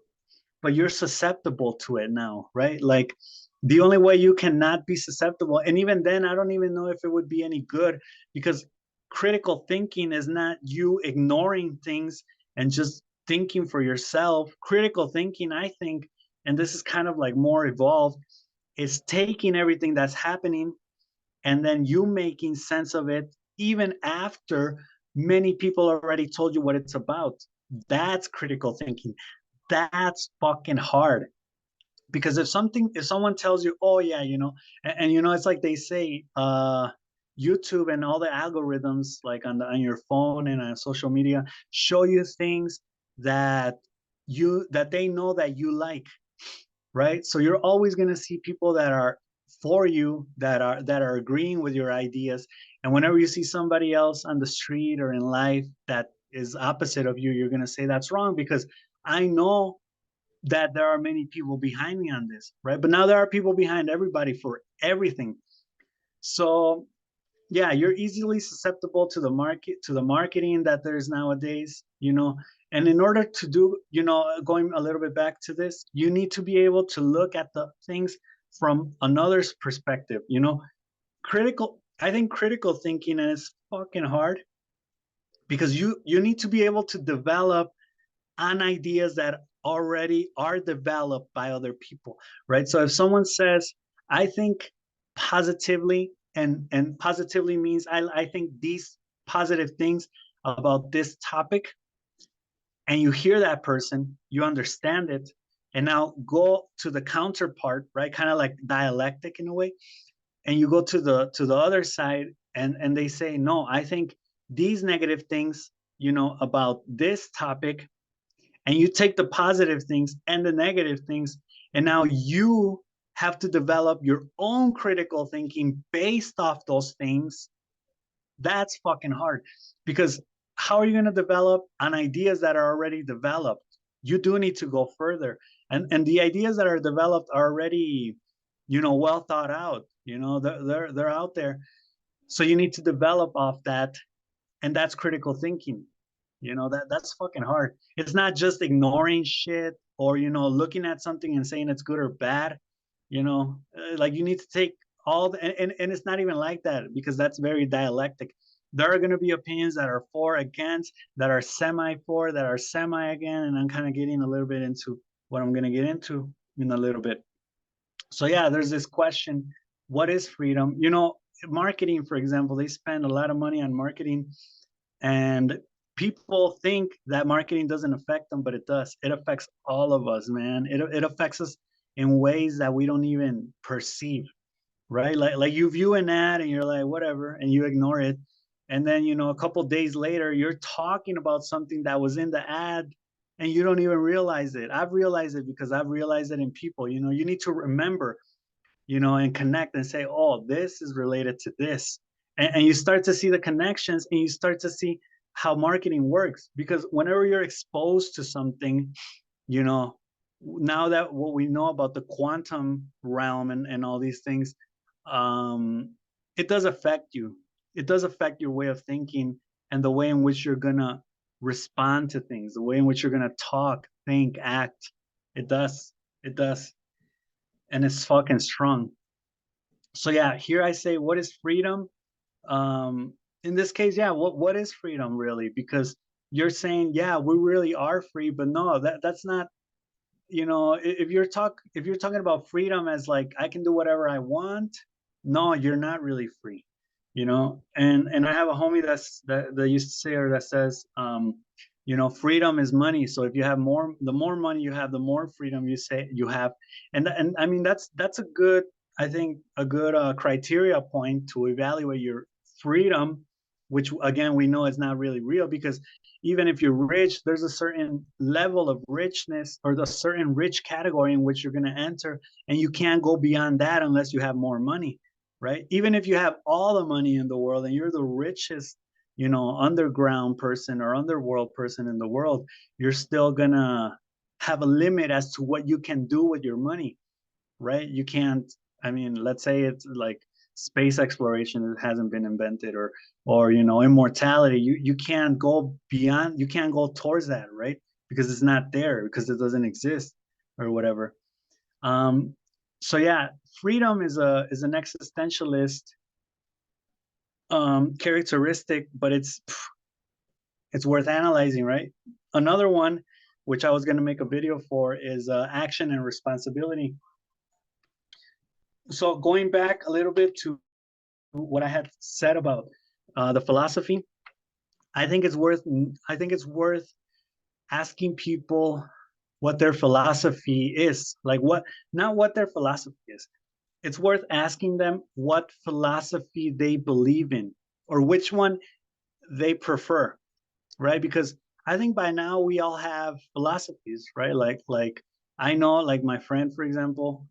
but you're susceptible to it now, right? Like the only way you cannot be susceptible, and even then, I don't even know if it would be any good, because critical thinking is not you ignoring things and just thinking for yourself. Critical thinking, I think, and this is kind of like more evolved, is taking everything that's happening and then you making sense of it even after many people already told you what it's about. That's critical thinking. That's fucking hard. Because if someone tells you, oh yeah, and it's like they say, YouTube and all the algorithms like on your phone and on social media show you things that they know that you like, right? So you're always going to see people that are for you, that are agreeing with your ideas. And whenever you see somebody else on the street or in life that is opposite of you, you're going to say that's wrong, because I know that there are many people behind me on this, right? But now there are people behind everybody for everything. So yeah, you're easily susceptible to the marketing that there's nowadays, and in order to do, going a little bit back to this, you need to be able to look at the things from another's perspective, I think critical thinking is fucking hard, because you need to be able to develop on ideas that already are developed by other people, right? So if someone says, I think positively, and positively means I think these positive things about this topic, and you hear that person, you understand it, and now go to the counterpart, right? Kind of like dialectic in a way, and you go to the other side, and they say, no, I think these negative things, about this topic, and you take the positive things and the negative things, and now you have to develop your own critical thinking based off those things. That's fucking hard, because how are you going to develop on ideas that are already developed? You do need to go further, and the ideas that are developed are already, well thought out, they're out there. So you need to develop off that, and that's critical thinking. That's fucking hard. It's not just ignoring shit, or looking at something and saying it's good or bad. Like, you need to take all the, and it's not even like that, because that's very dialectic. There are going to be opinions that are for, against, that are semi for, that are semi again, and I'm kind of getting a little bit into what I'm going to get into in a little bit. So yeah, there's this question: what is freedom? Marketing, for example, they spend a lot of money on marketing, and people think that marketing doesn't affect them, but it does. It affects all of us, man. It affects us in ways that we don't even perceive, right? Like you view an ad and you're like, whatever, and you ignore it. And then, a couple days later, you're talking about something that was in the ad, and you don't even realize it. I've realized it because I've realized it in people. You need to remember, and connect and say, oh, this is related to this. And you start to see the connections, and you start to see how marketing works. Because whenever you're exposed to something, you know, now that what we know about the quantum realm and all these things, um, it does affect you. It does affect your way of thinking, and the way in which you're gonna respond to things, the way in which you're gonna talk, think, act. It does. It does. And it's fucking strong. So yeah, here I say, what is freedom? In this case, yeah, what is freedom really? Because you're saying, yeah, we really are free, but no, that's not, if you're talking about freedom as like I can do whatever I want, no, you're not really free. And I have a homie that used to say, or that says, freedom is money. So if you have more, the more money you have, the more freedom you say you have. And I mean, that's a good, I think, a good criteria point to evaluate your freedom, which again we know is not really real, because even if you're rich, there's a certain level of richness, or the certain rich category in which you're going to enter, and you can't go beyond that unless you have more money, right? Even if you have all the money in the world and you're the richest, underground person or underworld person in the world, you're still gonna have a limit as to what you can do with your money, right? You can't, I mean, let's say it's like space exploration that hasn't been invented, or immortality. You can't go beyond, you can't go towards that, right? Because it's not there, because it doesn't exist, or whatever. Um, so yeah, freedom is an existentialist characteristic, but it's worth analyzing, right? Another one, which I was going to make a video for, is action and responsibility. So going back a little bit to what I had said about the philosophy, I think it's worth asking people what their philosophy is. Like what, not what their philosophy is. It's worth asking them what philosophy they believe in or which one they prefer, right? Because I think by now we all have philosophies, right? Like I know, like my friend, for example,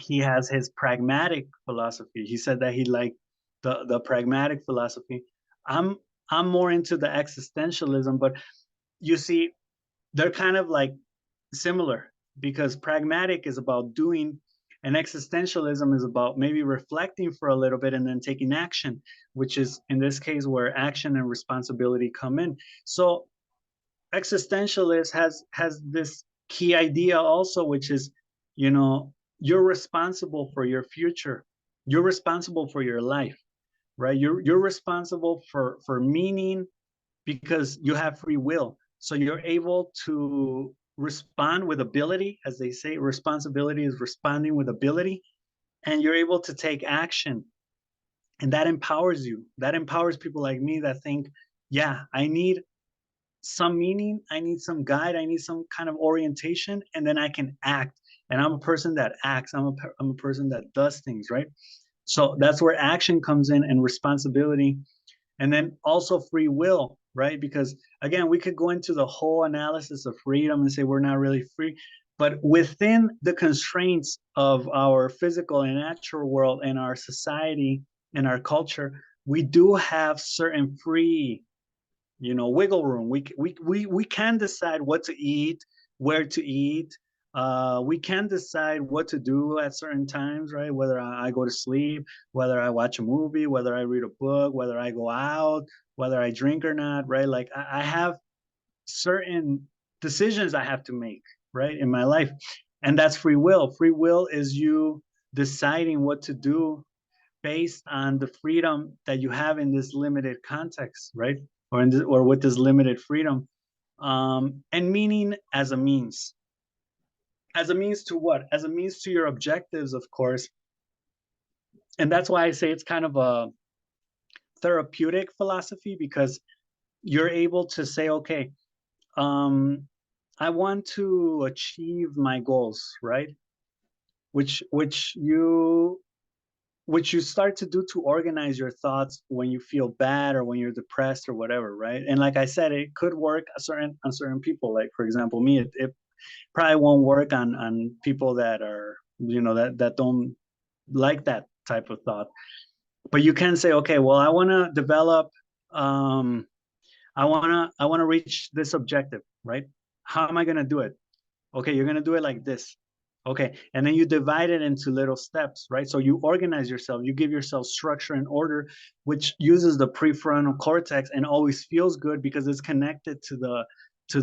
he has his pragmatic philosophy. He said that he liked the pragmatic philosophy. I'm I'm more into the existentialism, but you see, they're kind of like similar because pragmatic is about doing and existentialism is about maybe reflecting for a little bit and then taking action, which is in this case where action and responsibility come in. So existentialist has this key idea also, which is, you know, you're responsible for your future, you're responsible for your life, right? You're responsible for meaning because you have free will. So you're able to respond with ability, as they say, responsibility is responding with ability, and you're able to take action. And that empowers you. That empowers people like me that think, yeah, I need some meaning, I need some guide, I need some kind of orientation, and then I can act. And I'm a person that acts, I'm a person that does things, right? So that's where action comes in and responsibility, and then also free will, right? Because again, we could go into the whole analysis of freedom and say we're not really free, but within the constraints of our physical and natural world and our society and our culture, we do have certain free, you know, wiggle room. We can decide what to eat, where to eat. We can decide what to do at certain times, right? Whether I go to sleep, whether I watch a movie, whether I read a book, whether I go out, whether I drink or not, right? Like I have certain decisions I have to make, right, in my life. And that's free will. Free will is you deciding what to do based on the freedom that you have in this limited context, right? Or in this, or with this limited freedom, and meaning as a means to what? As a means to your objectives, of course. And that's why I say it's kind of a therapeutic philosophy because you're able to say, okay, um, I want to achieve my goals, right? Which you start to do to organize your thoughts when you feel bad or when you're depressed or whatever, right? And like I said, it could work on certain people. Like for example, me, it probably won't work on people that are, you know, that don't like that type of thought. But you can say, okay, well, I want to develop, um, I want to reach this objective, right? How am I going to do it? Okay, you're going to do it like this. Okay, and then you divide it into little steps, right? So you organize yourself, you give yourself structure and order, which uses the prefrontal cortex and always feels good because it's connected to the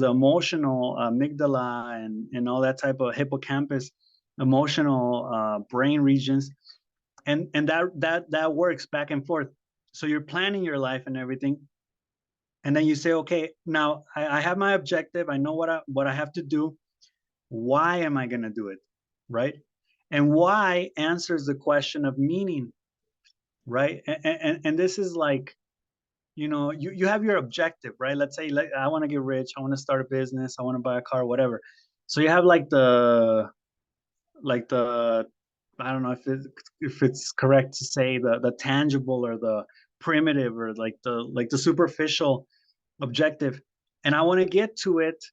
emotional amygdala and all that type of hippocampus emotional brain regions, and that works back and forth. So you're planning your life and everything, and then you say, okay, now I have my objective, I know what I have to do. Why am I going to do it, right? And why answers the question of meaning, right? And this is like, you know, you have your objective, right? Let's say, like, I want to get rich, I want to start a business, I want to buy a car, whatever. So you have like the I don't know if it's correct to say the tangible or the primitive or like the superficial objective, and I want to get to it,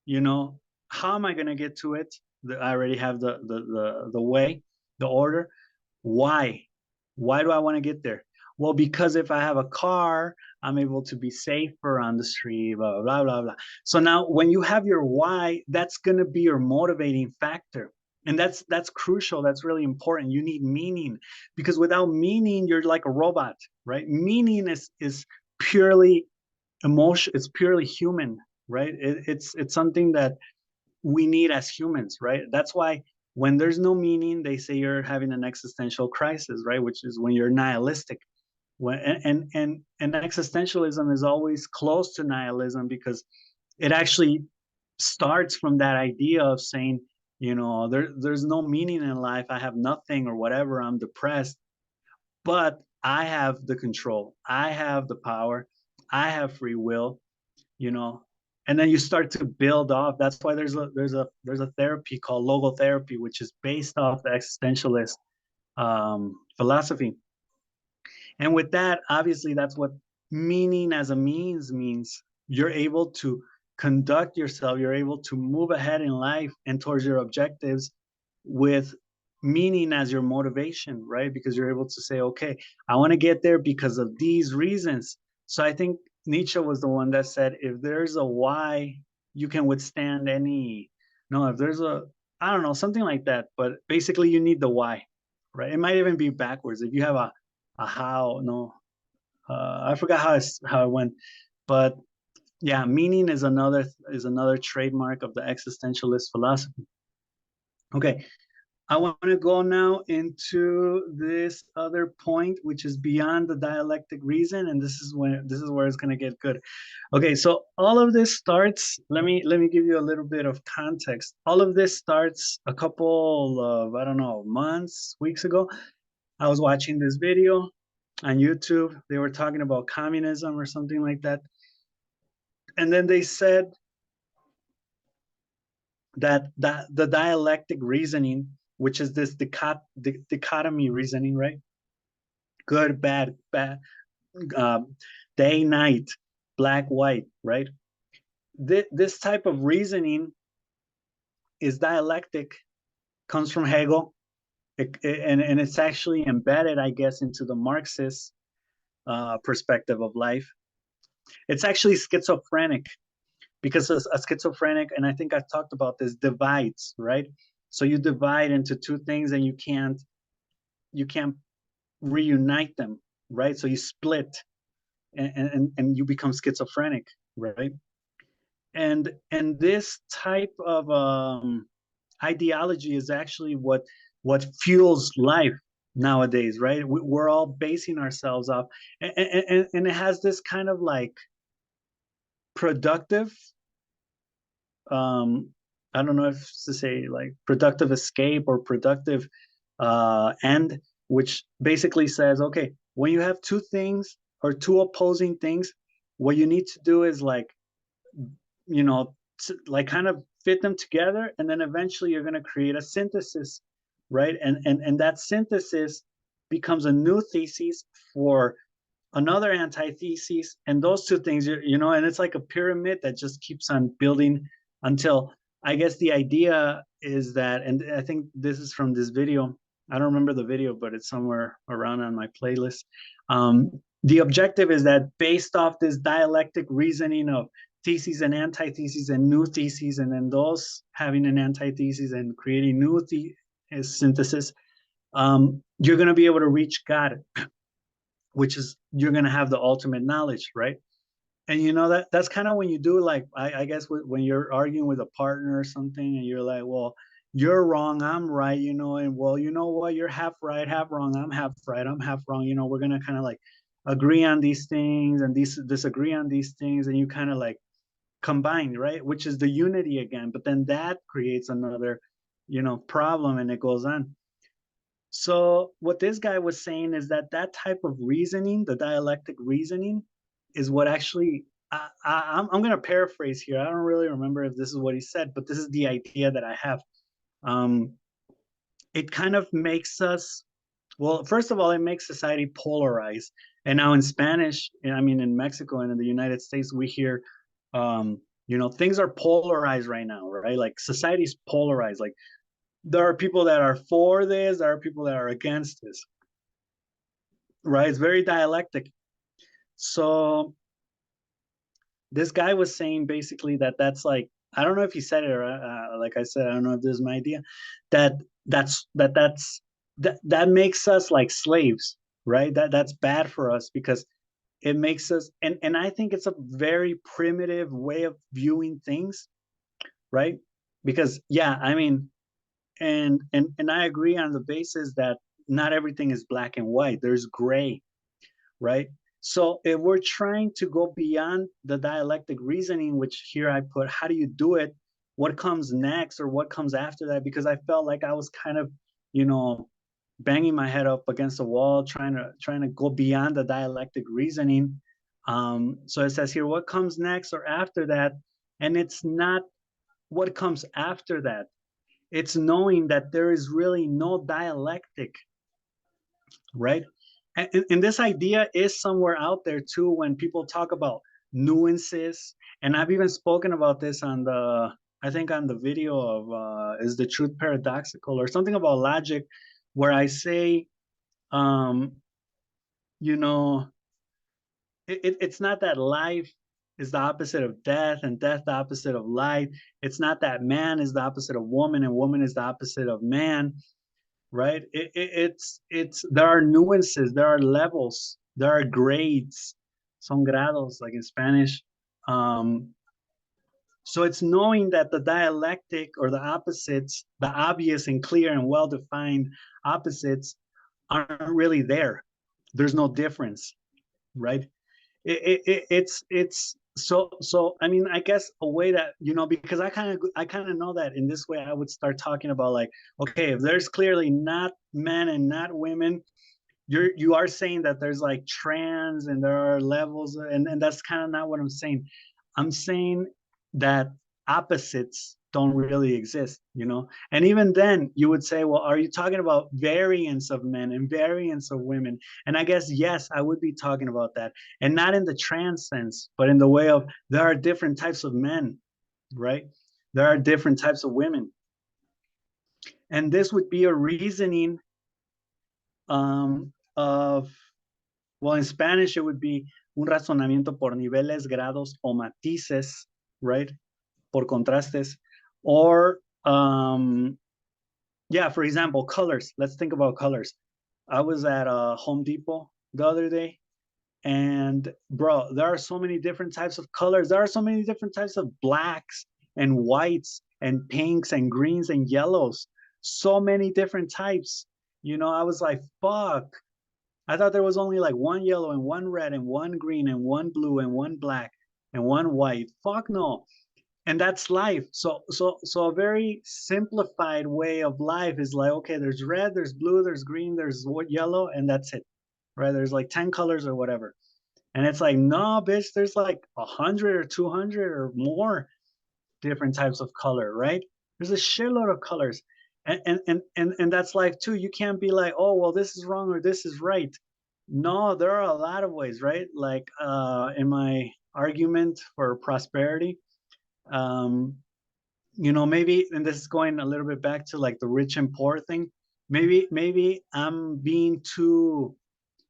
you know. How am I going to get to it? I already have the way, the order. Why? Why do I want to get there? Well, because if I have a car, I'm able to be safer on the street, blah, blah, blah, blah. So now when you have your why, that's going to be your motivating factor. And that's crucial. That's really important. You need meaning because without meaning, you're like a robot, right? Meaning is purely emotion, it's purely human, right? It's something that we need as humans, right? That's why when there's no meaning, they say you're having an existential crisis, right? Which is when you're nihilistic. When and existentialism is always close to nihilism because it actually starts from that idea of saying, you know, there's no meaning in life, I have nothing or whatever, I'm depressed, but I have the control, I have the power, I have free will, you know. and then you start to build off. That's why there's a therapy called logotherapy, which is based off the existentialist philosophy. And with that, obviously, that's what meaning as a means means. You're able to conduct yourself, you're able to move ahead in life and towards your objectives with meaning as your motivation, right? Because you're able to say, okay, I want to get there because of these reasons. So I think Nietzsche was the one that said, if there's a why, you can withstand any, no, if there's a, I don't know, something like that. But basically, you need the why, right? It might even be backwards. If you have a how, no, I forgot how it went, but yeah, meaning is another trademark of the existentialist philosophy. Okay, I want to go now into this other point, which is beyond the dialectic reason, and this is where it's going to get good. Okay, so all of this starts. Let me give you a little bit of context. All of this starts a couple of, I don't know, months, weeks ago. I was watching this video on YouTube. They were talking about communism or something like that, and then they said that the dialectic reasoning, which is this dichotomy reasoning, right? Good, bad, day, night, black, white, right? This type of reasoning is dialectic, comes from Hegel, and it's actually embedded, I guess, into the Marxist perspective of life. It's actually schizophrenic because a schizophrenic, and I think I talked about this, divides, right? So you divide into two things and you can't reunite them, right? So you split and you become schizophrenic, right? And this type of ideology is actually what fuels life nowadays, right? We're all basing ourselves off, and it has this kind of like productive, I don't know if to say like productive escape or productive end, which basically says, okay, when you have two things or two opposing things, what you need to do is like, like kind of fit them together, and then eventually you're going to create a synthesis, right? And that synthesis becomes a new thesis for another antithesis, and those two things, and it's like a pyramid that just keeps on building until, I guess the idea is that, and I think this is from this video, I don't remember the video, but it's somewhere around on my playlist. The objective is that based off this dialectic reasoning of theses and antitheses and new theses, and then those having an antithesis and creating new synthesis, you're going to be able to reach God, which is you're going to have the ultimate knowledge, right? And that's kind of when you do, like, I guess when you're arguing with a partner or something, and you're like, well, you're wrong, I'm right, and well, you know what, you're half right, half wrong, I'm half right, I'm half wrong, we're going to kind of like agree on these things and disagree on these things, and you kind of like combine, right? Which is the unity again, but then that creates another problem, and it goes on. So what this guy was saying is that type of reasoning, the dialectic reasoning, is what actually, I'm going to paraphrase here. I don't really remember if this is what he said, but this is the idea that I have. Um, it kind of makes us, well, first of all, it makes society polarize. And now in Spanish, I mean, in Mexico and in the United States, we hear, things are polarized right now, right? Like society's polarized. Like there are people that are for this, there are people that are against this, right? It's very dialectic. So this guy was saying basically that's like, I don't know if he said it, or like I said, I don't know if this is my idea, that that makes us like slaves, right? That's bad for us because it makes us, and I think it's a very primitive way of viewing things, right? Because yeah, I mean, and I agree on the basis that not everything is black and white. There's gray, right? So if we're trying to go beyond the dialectic reasoning, which here I put, how do you do it? What comes next or what comes after that? Because I felt like I was kind of, banging my head up against the wall, trying to go beyond the dialectic reasoning. So it says here, what comes next or after that And it's not what comes after that. It's knowing that there is really no dialectic, right? And this idea is somewhere out there too when people talk about nuances. And I've even spoken about this on the, I think on the video of Is the Truth Paradoxical or something about logic, where I say, um, you know, it's not that life is the opposite of death and death the opposite of life. It's not that man is the opposite of woman and woman is the opposite of man, right? It's there are nuances, there are levels, there are grades, son grados, like in Spanish. Um, so it's knowing that the dialectic or the opposites, the obvious and clear and well-defined opposites, aren't really there. There's no difference, right? It's so I mean, I guess a way that, because I kind of know that in this way I would start talking about, like, okay, if there's clearly not men and not women, you are saying that there's like trans and there are levels, and that's kind of not what I'm saying. I'm saying that opposites don't really exist. And even then you would say, well, are you talking about variance of men and variance of women? And I guess, yes, I would be talking about that, and not in the trans sense, but in the way of there are different types of men, right? There are different types of women, and this would be a reasoning of, well, in Spanish, it would be un razonamiento por niveles, grados o matices, right? Por contrastes. Or, yeah, for example, colors. Let's think about colors. I was at Home Depot the other day, and bro, there are so many different types of colors. There are so many different types of blacks and whites and pinks and greens and yellows. So many different types. I was like, fuck, I thought there was only like one yellow and one red and one green and one blue and one black and one white. Fuck no. And that's life. So a very simplified way of life is like, okay, there's red, there's blue, there's green, there's yellow, and that's it. Right? There's like 10 colors or whatever. And it's like, no, bitch, there's like 100 or 200 or more different types of color, right? There's a shitload of colors. And that's life too. You can't be like, oh, well, this is wrong or this is right. No, there are a lot of ways, right? Like in my argument for prosperity, um, maybe, and this is going a little bit back to like the rich and poor thing. Maybe I'm being too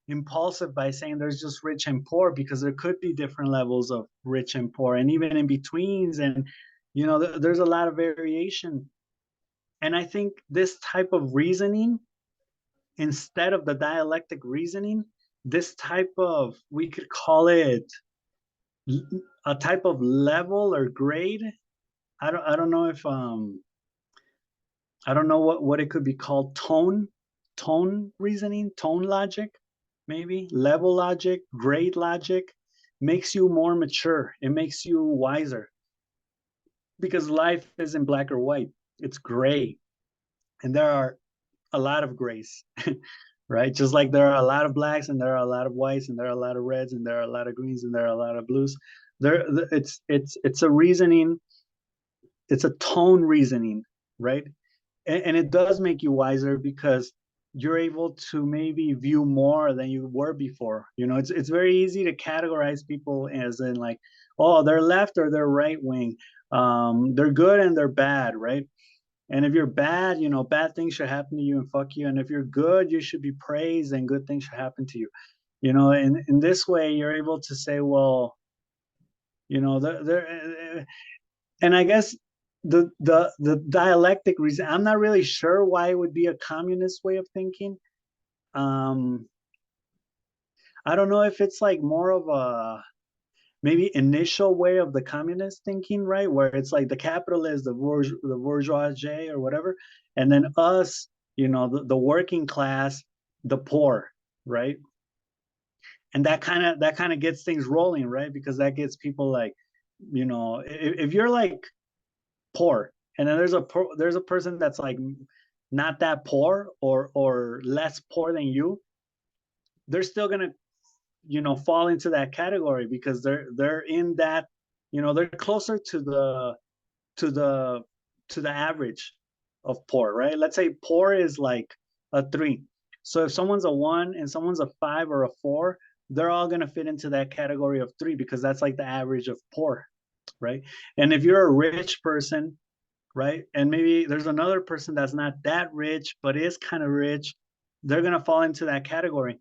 impulsive by saying there's just rich and poor, because there could be different levels of rich and poor and even in betweens, and there's a lot of variation. And I think this type of reasoning, instead of the dialectic reasoning, this type of, we could call it a type of level or grade. I don't know if I don't know what it could be called. Tone reasoning, tone logic, maybe level logic, grade logic, makes you more mature. It makes you wiser, because life isn't black or white. It's gray, and there are a lot of grays, right? Just like there are a lot of blacks and there are a lot of whites and there are a lot of reds and there are a lot of greens and there are a lot of blues. It's a reasoning. It's a tone reasoning, right? And it does make you wiser, because you're able to maybe view more than you were before. It's very easy to categorize people as in like, oh, they're left or they're right wing. They're good and they're bad, right? And if you're bad, bad things should happen to you and fuck you. And if you're good, you should be praised and good things should happen to you. In this way, you're able to say, well, there, and I guess the dialectic reason, I'm not really sure why it would be a communist way of thinking. Um, I don't know if it's like more of a maybe initial way of the communist thinking, right? Where it's like the capitalist, the bourgeoisie or whatever, and then us, the working class, the poor, right? And that kind of gets things rolling, right? Because that gets people like, if you're like poor, and then there's a person that's like not that poor or less poor than you, they're still gonna fall into that category, because they're in that they're closer to the to the average of poor, right? Let's say poor is like a 3. So if someone's a 1 and someone's a 5 or a 4, they're all going to fit into that category of 3 because that's like the average of poor, right? And if you're a rich person, right? And maybe there's another person that's not that rich, but is kind of rich, they're gonna fall into that category.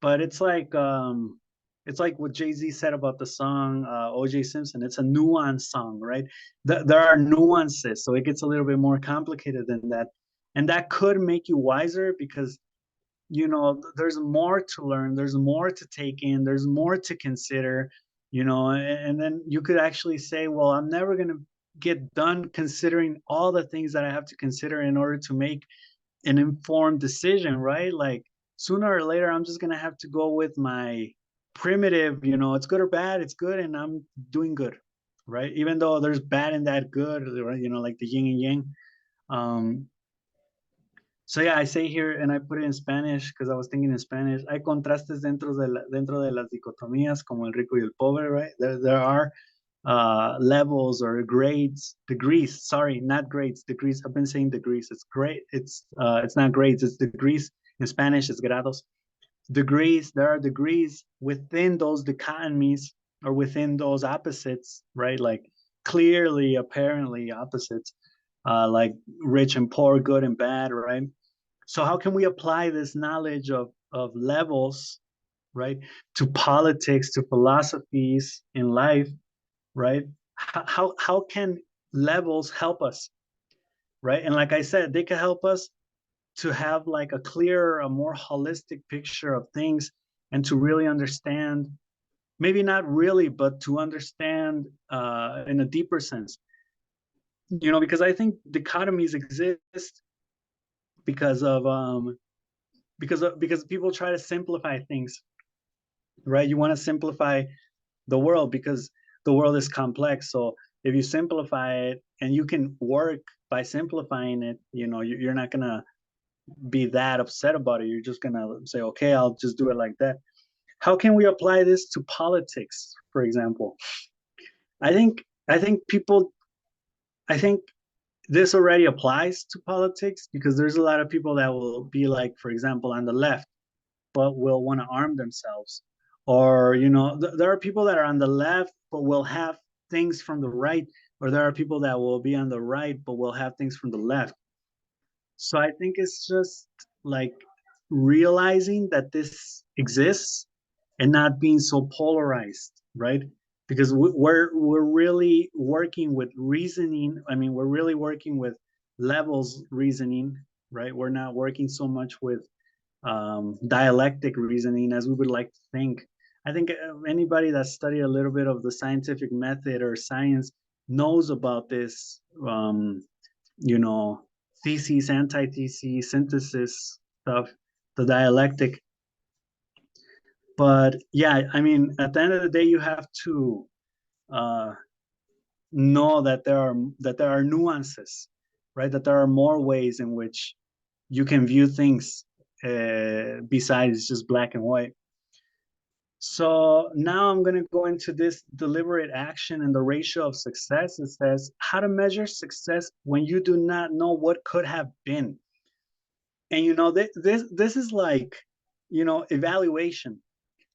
But it's like what Jay-Z said about the song OJ Simpson. It's a nuance song, right? There are nuances, so it gets a little bit more complicated than that. And that could make you wiser because there's more to learn, there's more to take in, there's more to consider, and then you could actually say, well, I'm never going to get done considering all the things that I have to consider in order to make an informed decision, right? Like sooner or later I'm just going to have to go with my primitive, it's good or bad, it's good and I'm doing good, right? Even though there's bad and that good, right? Like the yin and yang. So yeah, I say here, and I put it in Spanish because I was thinking in Spanish. Hay contrastes dentro de las dicotomías, como el rico y el pobre, right? There are levels or grades, degrees. Sorry, not grades, degrees. I've been saying degrees. It's great. It's not grades. It's degrees. In Spanish, it's grados. Degrees. There are degrees within those dichotomies or within those opposites, right? Like clearly, apparently opposites, like rich and poor, good and bad, right? So how can we apply this knowledge of levels, right, to politics, to philosophies in life, right? How can levels help us, right? And like I said, they can help us to have like a clearer, a more holistic picture of things and to really understand, maybe not really, but to understand in a deeper sense, because I think dichotomies exist because of because people try to simplify things, right? You want to simplify the world because the world is complex. So if you simplify it and you can work by simplifying it, you're not gonna be that upset about it. You're just gonna say, okay, I'll just do it like that. How can we apply this to politics, for example? I think this already applies to politics because there's a lot of people that will be like, for example, on the left but will want to arm themselves. Or, there are people that are on the left but will have things from the right, or there are people that will be on the right but will have things from the left. So I think it's just like realizing that this exists and not being so polarized, right? Because we're really working with reasoning. I mean, we're really working with levels reasoning, right? We're not working so much with dialectic reasoning as we would like to think. I think anybody that studied a little bit of the scientific method or science knows about this, you know, thesis, antithesis, synthesis stuff, the dialectic. But yeah, I mean, at the end of the day, you have to uh, know that there are nuances, right? That there are more ways in which you can view things besides just black and white. So now I'm going to go into this deliberate action and the ratio of success. It says how to measure success when you do not know what could have been. And this is like, evaluation.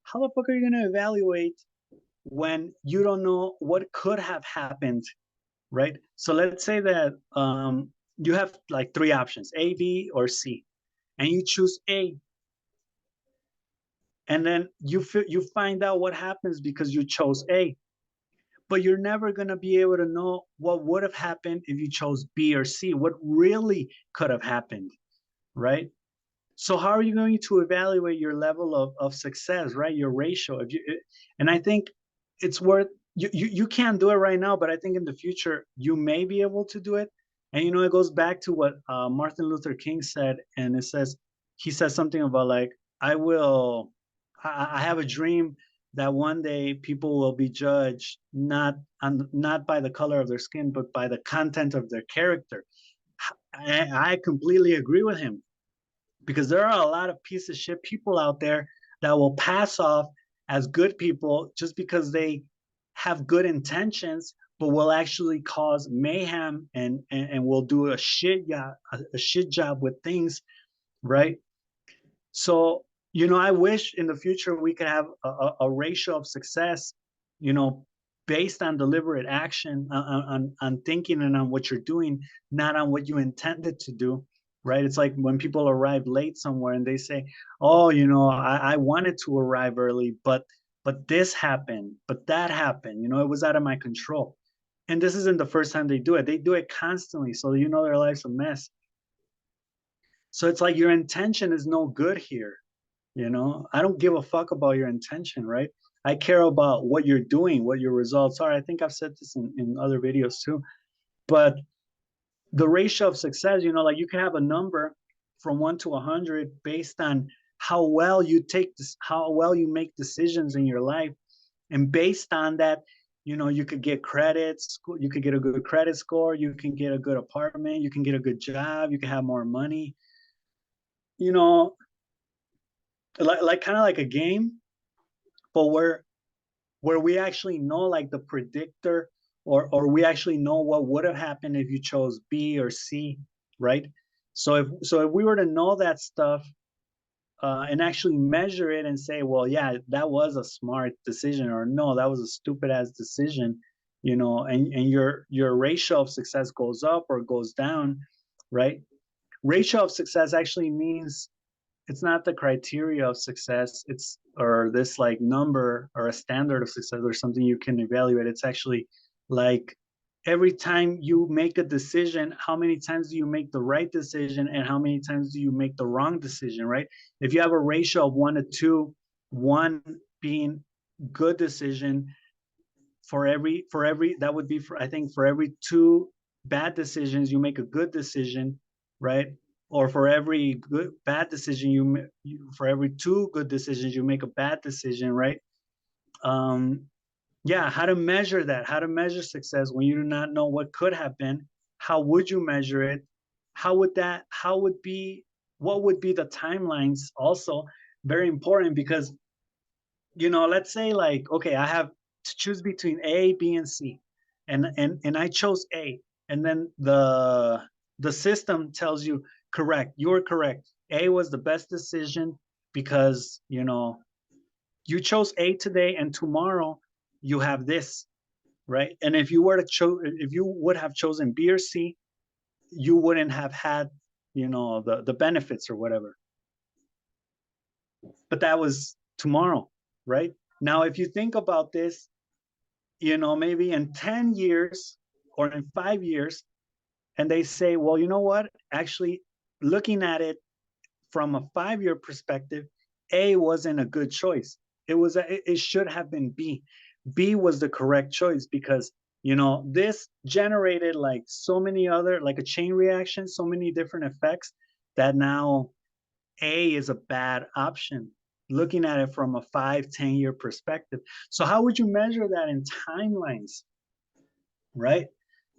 How the fuck are you going to evaluate when you don't know what could have happened, right? So let's say that you have like 3 options, A, B, or C, and you choose A, and then you find out what happens because you chose A, but you're never going to be able to know what would have happened if you chose B or C, what really could have happened, right? So how are you going to evaluate your level of success, right? Your ratio. And I think it's worth, you can't do it right now, but I think in the future you may be able to do it. And it goes back to what Martin Luther King said, and he says something about like, I have a dream that one day people will be judged not by the color of their skin, but by the content of their character. I completely agree with him because there are a lot of piece of shit people out there that will pass off as good people just because they have good intentions, but will actually cause mayhem and will do a shit job with things, right? So, I wish in the future we could have a ratio of success, you know, based on deliberate action, on thinking and on what you're doing, not on what you intended to do, right? It's like when people arrive late somewhere and they say, oh, I wanted to arrive early, but this happened, but that happened, it was out of my control. And this isn't the first time they do it. They do it constantly. So, their life's a mess. So it's like your intention is no good here. I don't give a fuck about your intention, right? I care about what you're doing, what your results are. I think I've said this in other videos too. But the ratio of success, like you can have a number from 1 to 100 based on how well you how well you make decisions in your life. And based on that, you could get credits, you could get a good credit score, you can get a good apartment, you can get a good job, you can have more money, you know, like kind of like a game, but where we actually know like the predictor, or we actually know what would have happened if you chose B or C, right? So if we were to know that stuff, and actually measure it and say, well, yeah, that was a smart decision, or no, that was a stupid ass decision, and your ratio of success goes up or goes down, right? Ratio of success actually means it's not the criteria of success, it's or this like number or a standard of success or something you can evaluate. It's actually like every time you make a decision, how many times do you make the right decision and how many times do you make the wrong decision, right? If you have a ratio of 1 to 2, one being good decision, for every that would be, for I think, for every two bad decisions you make a good decision, right? Or for every good bad decision for every two good decisions you make a bad decision, right? um yeah, how to measure that, how to measure success when you do not know what could have been. How would you measure it? How would be, what would be the timelines also? Very important, because let's say, like, okay, I have to choose between A, B, and C, and I chose A, and then the system tells you, correct, you're correct. A was the best decision because you chose A today, and tomorrow you have this, right? And if you would have chosen B or C, you wouldn't have had the benefits or whatever. But that was tomorrow, right? Now, if you think about this, maybe in 10 years or in 5 years, and they say, well, you know what? Actually, looking at it from a 5-year perspective, A wasn't a good choice. It should have been B. B was the correct choice because, this generated like so many other, like a chain reaction, so many different effects, that now A is a bad option, looking at it from a 5-10 year perspective. So how would you measure that in timelines, right?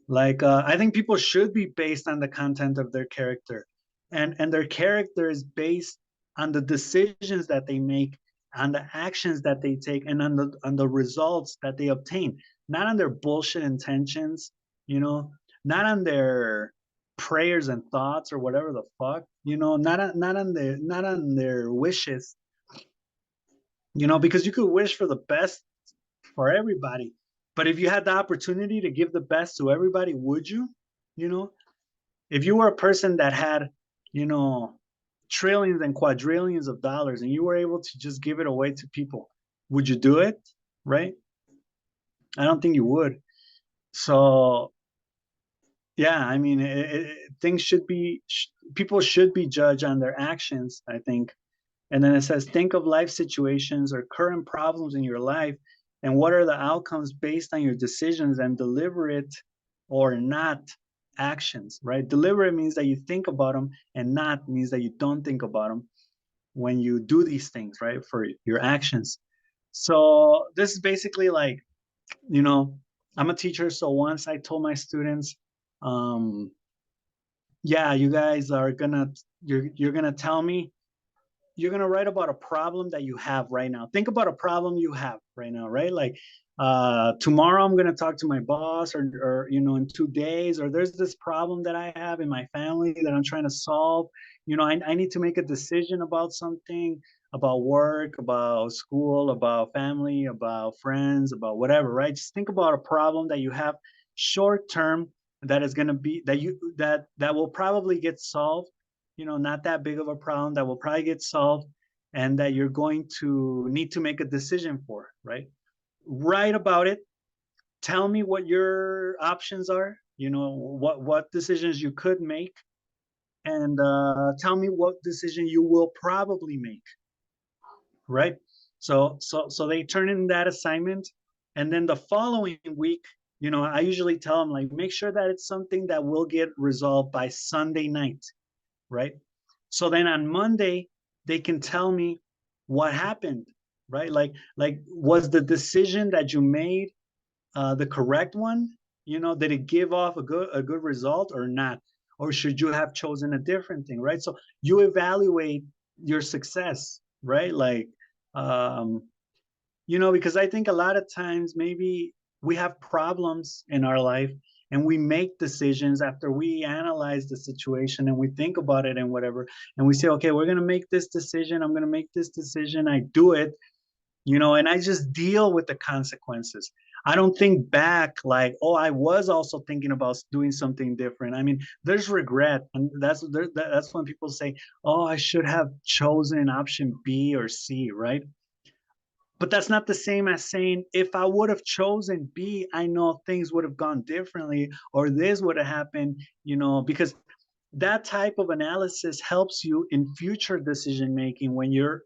Like, I think people should be based on the content of their character, and their character is based on the decisions that they make, on the actions that they take, and on the results that they obtain, not on their bullshit intentions, not on their prayers and thoughts or whatever the fuck, not on their wishes, because you could wish for the best for everybody. But if you had the opportunity to give the best to everybody, would you? You know, if you were a person that had, you know, trillions and quadrillions of dollars and you were able to just give it away to people, would you do it? Right? I don't think you would. So, yeah, I mean, things should be, people should be judged on their actions, I think. And then it says, think of life situations or current problems in your life and what are the outcomes based on your decisions and deliberate or not actions, right? Deliberate means that you think about them, and not means that you don't think about them when you do these things, right? For your actions. So this is basically like, you know, I'm a teacher. So once I told my students, yeah, you guys are gonna, you're gonna tell me you're gonna write about a problem that you have right now. Think about a problem you have right now, right? Like tomorrow I'm gonna talk to my boss, or in 2 days, or there's this problem that I have in my family that I'm trying to solve. I need to make a decision about something, about work, about school, about family, about friends, about whatever, right? Just think about a problem that you have short term, that is going to be that will probably get solved, not that big of a problem, that will probably get solved, and that you're going to need to make a decision for, right? Write about it. Tell me what your options are, what decisions you could make, and tell me what decision you will probably make, right? So they turn in that assignment, and then the following week, I usually tell them, like, make sure that it's something that will get resolved by Sunday night, right? So then on Monday they can tell me what happened, right? Like, was the decision that you made the correct one? Did it give off a good result or not? Or should you have chosen a different thing, right? So you evaluate your success, right? Like, um, because I think a lot of times maybe we have problems in our life, and we make decisions after we analyze the situation and we think about it and whatever, and we say, okay, we're going to make this decision. I'm going to make this decision. I do it, and I just deal with the consequences. I don't think back like, oh, I was also thinking about doing something different. I mean, there's regret, and that's when people say, oh, I should have chosen option B or C, right? But that's not the same as saying, if I would have chosen B, I know things would have gone differently, or this would have happened, because that type of analysis helps you in future decision making when you're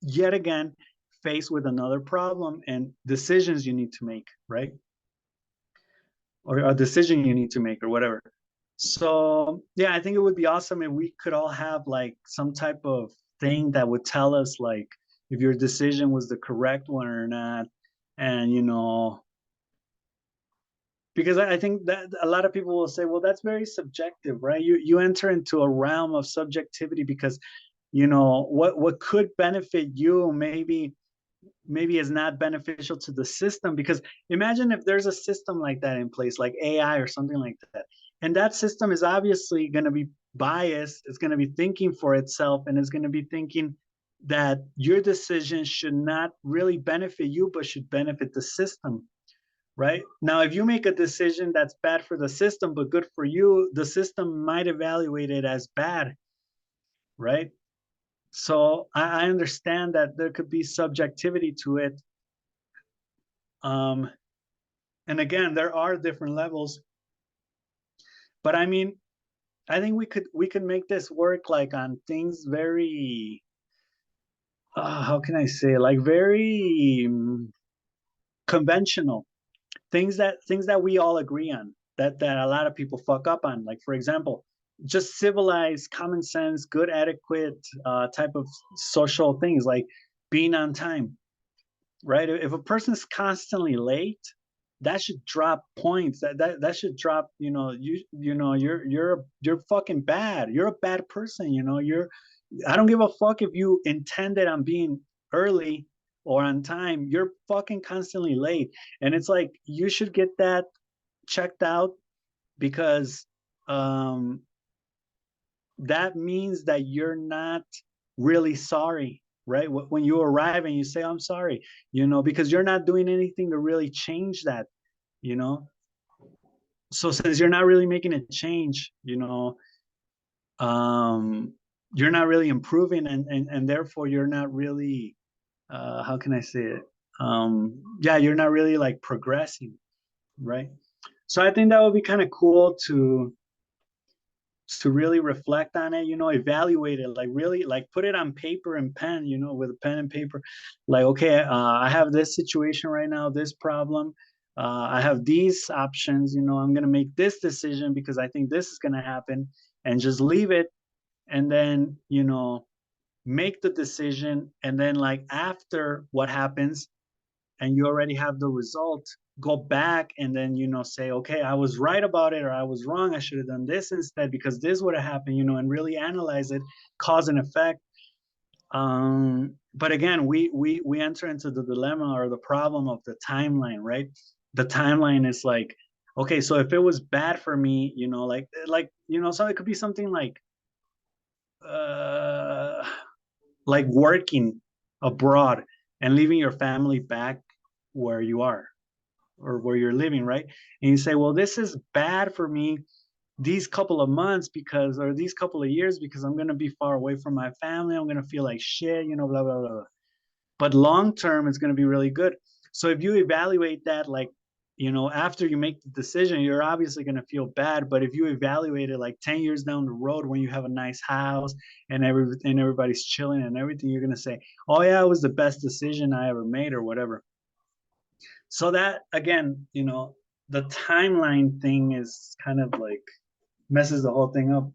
yet again faced with another problem and decisions you need to make, right? Or a decision you need to make, or whatever. So yeah, I think it would be awesome if we could all have like some type of thing that would tell us, like, if your decision was the correct one or not. And because I think that a lot of people will say, well, that's very subjective, right? You enter into a realm of subjectivity, because what could benefit you maybe is not beneficial to the system. Because imagine if there's a system like that in place, like AI or something like that, and that system is obviously going to be biased. It's going to be thinking for itself, and it's going to be thinking that your decision should not really benefit you, but should benefit the system, right? Now, if you make a decision that's bad for the system but good for you, the system might evaluate it as bad, right? So I understand that there could be subjectivity to it. um and again, there are different levels, but I mean, I think we could make this work, like, on things very how can I say, like, very conventional things that we all agree on, that a lot of people fuck up on. Like, for example, just civilized, common sense, good, adequate type of social things, like being on time, right? If a person is constantly late, that should drop points. That should drop. You're fucking bad. You're a bad person. I don't give a fuck if you intended on being early or on time. You're fucking constantly late, and it's like you should get that checked out, because um, that means that you're not really sorry, right? When you arrive and you say, I'm sorry, because you're not doing anything to really change that, you know? So since you're not really making a change, um, you're not really improving, and therefore you're not really, how can I say it? Yeah, you're not really like progressing, right? So I think that would be kind of cool to really reflect on it, evaluate it, like, really, like, put it on paper and pen, with a pen and paper. Like, okay, I have this situation right now, this problem. I have these options, I'm going to make this decision because I think this is going to happen, and just leave it. And then, make the decision. And then, like, after what happens, and you already have the result, go back and then, say, okay, I was right about it, or I was wrong, I should have done this instead because this would have happened, and really analyze it, cause and effect. But again, we enter into the dilemma or the problem of the timeline, right? The timeline is like, okay, so if it was bad for me, so it could be something uh like working abroad and leaving your family back where you are or where you're living, right? And you say, well, this is bad for me these couple of months because, or these couple of years because I'm going to be far away from my family. I'm going to feel like shit, blah, blah, blah, blah. But long term, it's going to be really good. So if you evaluate that, like, after you make the decision, you're obviously going to feel bad. But if you evaluate it like 10 years down the road when you have a nice house and everybody's chilling and everything, you're going to say, oh, yeah, it was the best decision I ever made or whatever. So that, again, the timeline thing is kind of like messes the whole thing up.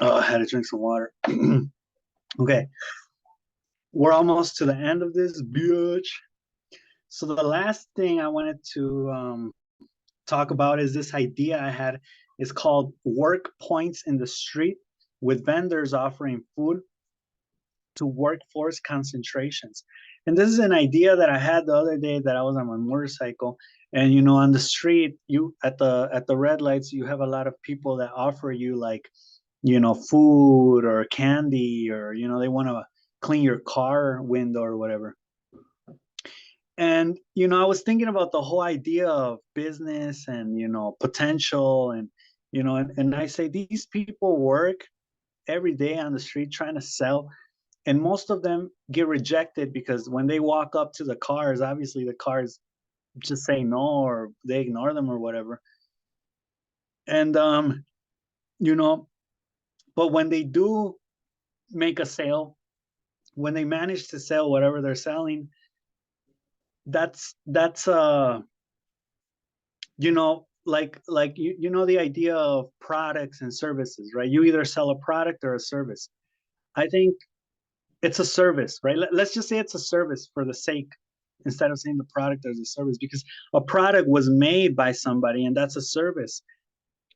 Oh, I had to drink some water. Okay, we're almost to the end of this, bitch. So the last thing I wanted to talk about is this idea I had. It's called work points in the street, with vendors offering food to workforce concentrations. And this is an idea that I had the other day that I was on my motorcycle, and on the street, you at the red lights, you have a lot of people that offer you like, food or candy, or they want to clean your car window or whatever. And I was thinking about the whole idea of business and potential, and I say these people work every day on the street trying to sell, and most of them get rejected because when they walk up to the cars, obviously the cars just say no or they ignore them or whatever. And you know but when they do make a sale, when they manage to sell whatever they're selling, that's the idea of products and services, right? You either sell a product or a service. I think it's a service, right? Let's just say it's a service for the sake, instead of saying the product as a service, because a product was made by somebody and that's a service,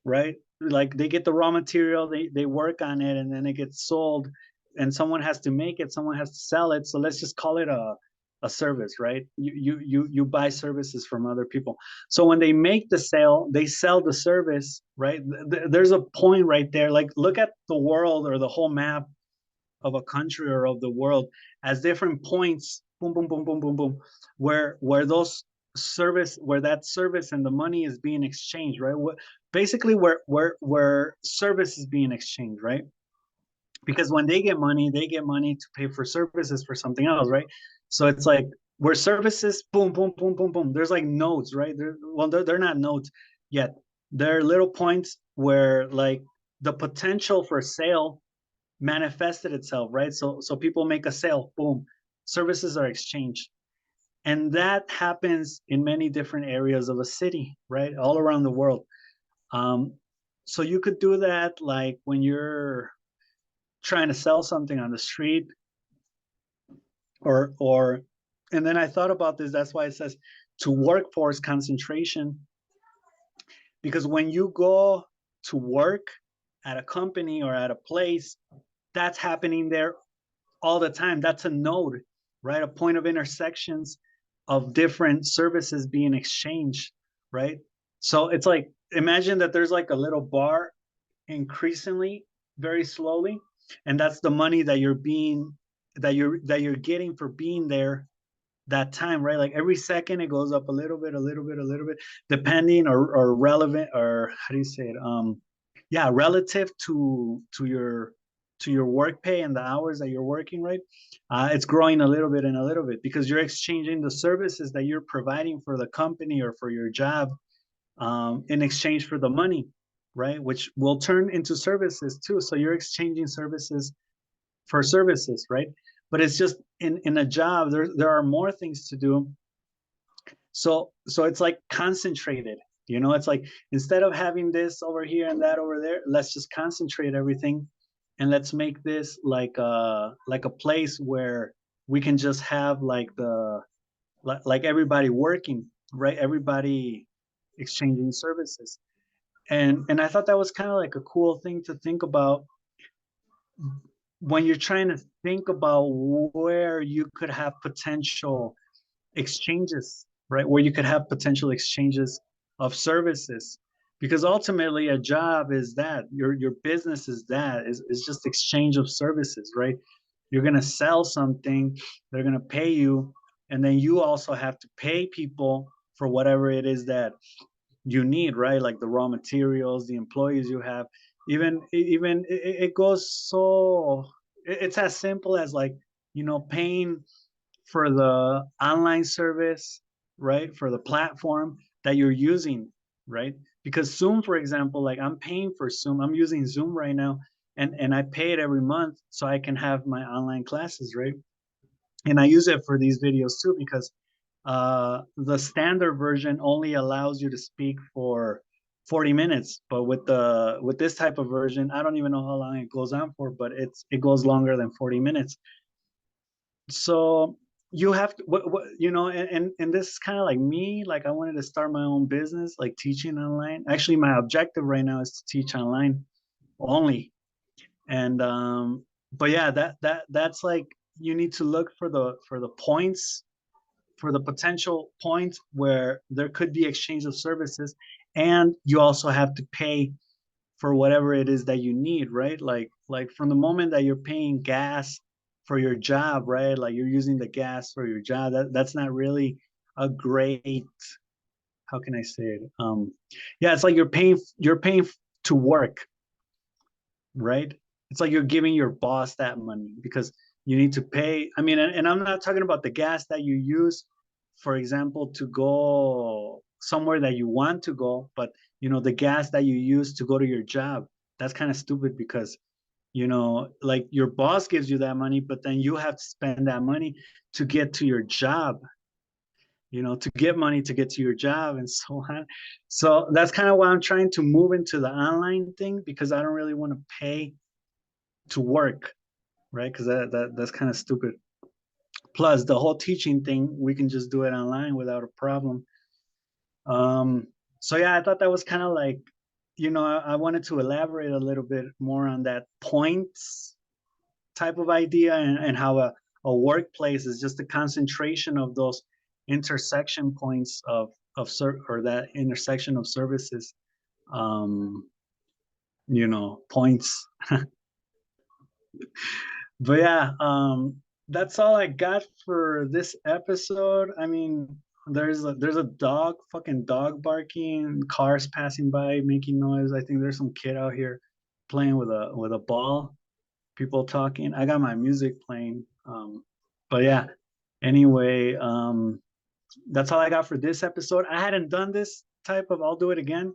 right? Like they get the raw material, they work on it, and then it gets sold, and someone has to make it, someone has to sell it. So let's just call it a service, right? You buy services from other people. So when they make the sale, they sell the service, right? There's a point right there. Like look at the world or the whole map of a country or of the world as different points, boom, boom, boom, boom, boom, boom, where that service and the money is being exchanged, right? Basically where service is being exchanged, right? Because when they get money to pay for services for something else, right? So it's like where services, boom, boom, boom, boom, boom. There's like nodes, right? They're not nodes yet. They're little points where like the potential for sale manifested itself, right? So people make a sale, boom, services are exchanged. And that happens in many different areas of a city, right? All around the world. Um, so you could do that like when you're trying to sell something on the street, or and then I thought about this, that's why it says to workforce concentration, because when you go to work at a company or at a place, that's happening there all the time. That's a node, right? A point of intersections of different services being exchanged, right? So it's like imagine that there's like a little bar increasingly, very slowly, and that's the money that you're getting for being there that time, right? Like every second it goes up a little bit, a little bit, a little bit, depending or relevant, or how do you say it? Yeah, relative to your work pay and the hours that you're working, right? It's growing a little bit and a little bit because you're exchanging the services that you're providing for the company or for your job, in exchange for the money, right? Which will turn into services too. So you're exchanging services for services, right? But it's just in a job, there are more things to do. So it's like concentrated. It's like instead of having this over here and that over there, let's just concentrate everything, and let's make this like a place where we can just have like everybody working, right? Everybody exchanging services. And I thought that was kind of like a cool thing to think about when you're trying to think about where you could have potential exchanges, right? Where you could have potential exchanges of services. Because ultimately a job is that, your business is that, is just exchange of services, right? You're gonna sell something, they're gonna pay you, and then you also have to pay people for whatever it is that you need, right? Like the raw materials, the employees you have. Even it goes so, it's as simple as like, paying for the online service, right? For the platform that you're using, right? Because Zoom, for example, like I'm paying for Zoom. I'm using Zoom right now, and I pay it every month so I can have my online classes, right? And I use it for these videos too because the standard version only allows you to speak for 40 minutes, but with this type of version, I don't even know how long it goes on for, but it goes longer than 40 minutes. So you have to, and this is kind of like me, like I wanted to start my own business, like teaching online. Actually, my objective right now is to teach online only. And but yeah, that's like, you need to look for the points, for the potential points where there could be exchange of services, and you also have to pay for whatever it is that you need, right? Like from the moment that you're paying gas for your job, right? Like you're using the gas for your job. That's not really a great, how can I say it? Yeah, it's like you're paying to work, right? It's like you're giving your boss that money because you need to pay. I mean, and I'm not talking about the gas that you use, for example, to go somewhere that you want to go, but the gas that you use to go to your job. That's kind of stupid because like your boss gives you that money, but then you have to spend that money to get to your job, to get money to get to your job and so on. So that's kind of why I'm trying to move into the online thing, because I don't really want to pay to work, right? Because that's kind of stupid. Plus, the whole teaching thing, we can just do it online without a problem. Um, so yeah, I thought that was kind of like, I wanted to elaborate a little bit more on that points type of idea, and how a workplace is just a concentration of those intersection points or that intersection of services. Um, points. But yeah, that's all I got for this episode. I mean, there's a dog, fucking dog barking, cars passing by making noise. I think there's some kid out here playing with a ball, people talking. I got my music playing. But yeah, anyway, that's all I got for this episode. I hadn't done this type of I'll do it again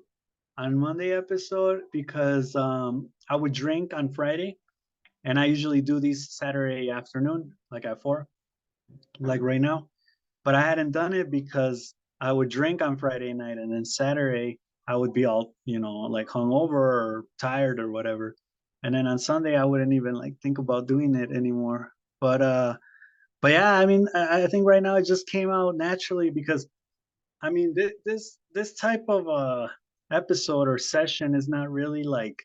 on Monday episode because I would drink on Friday, and I usually do these Saturday afternoon, like at 4, like right now. But I hadn't done it because I would drink on Friday night, and then Saturday I would be all, like hungover or tired or whatever. And then on Sunday I wouldn't even like think about doing it anymore. But yeah, I mean, I think right now it just came out naturally because I mean, this type of episode or session is not really like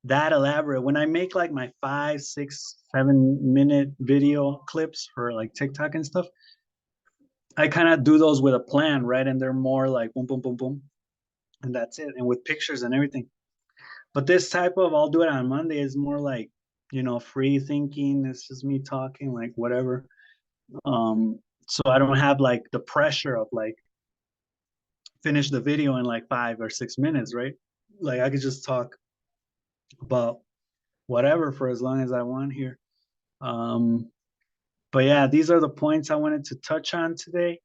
that elaborate. When I make like my 5, 6, 7 minute video clips for like TikTok and stuff, I kind of do those with a plan, right? And they're more like boom, boom, boom, boom, and that's it, and with pictures and everything. But this type of I'll do it on Monday is more like, free thinking. It's just me talking, like whatever. So I don't have like the pressure of like finish the video in like 5 or 6 minutes, right? Like I could just talk about whatever for as long as I want here. Um, but yeah, these are the points I wanted to touch on today.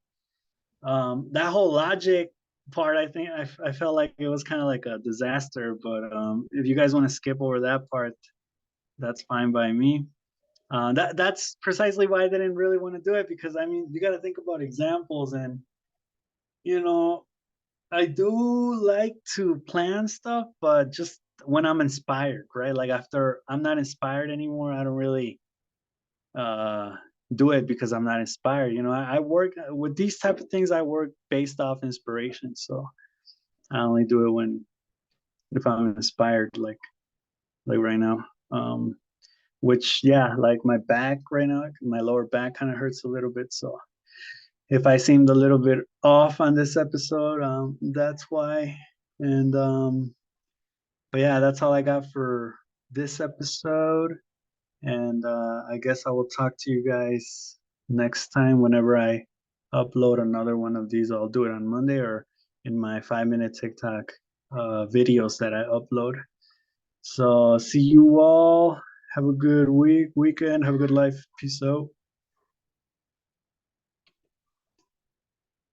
That whole logic part, I think I felt like it was kind of like a disaster, but if you guys want to skip over that part, that's fine by me. That's precisely why I didn't really want to do it, because I mean, you got to think about examples, and you know, I do like to plan stuff, but just when I'm inspired, right? Like after I'm not inspired anymore, I don't really uh do it because I'm not inspired. I work with these type of things. I work based off inspiration. So I only do it when if I'm inspired, like right now. Which yeah, like my back right now, my lower back kind of hurts a little bit. So if I seemed a little bit off on this episode, that's why. And but yeah, that's all I got for this episode. And I guess I will talk to you guys next time whenever I upload another one of these. I'll do it on Monday or in my 5 minute TikTok videos that I upload. So see you all. Have a good weekend. Have a good life. Peace out.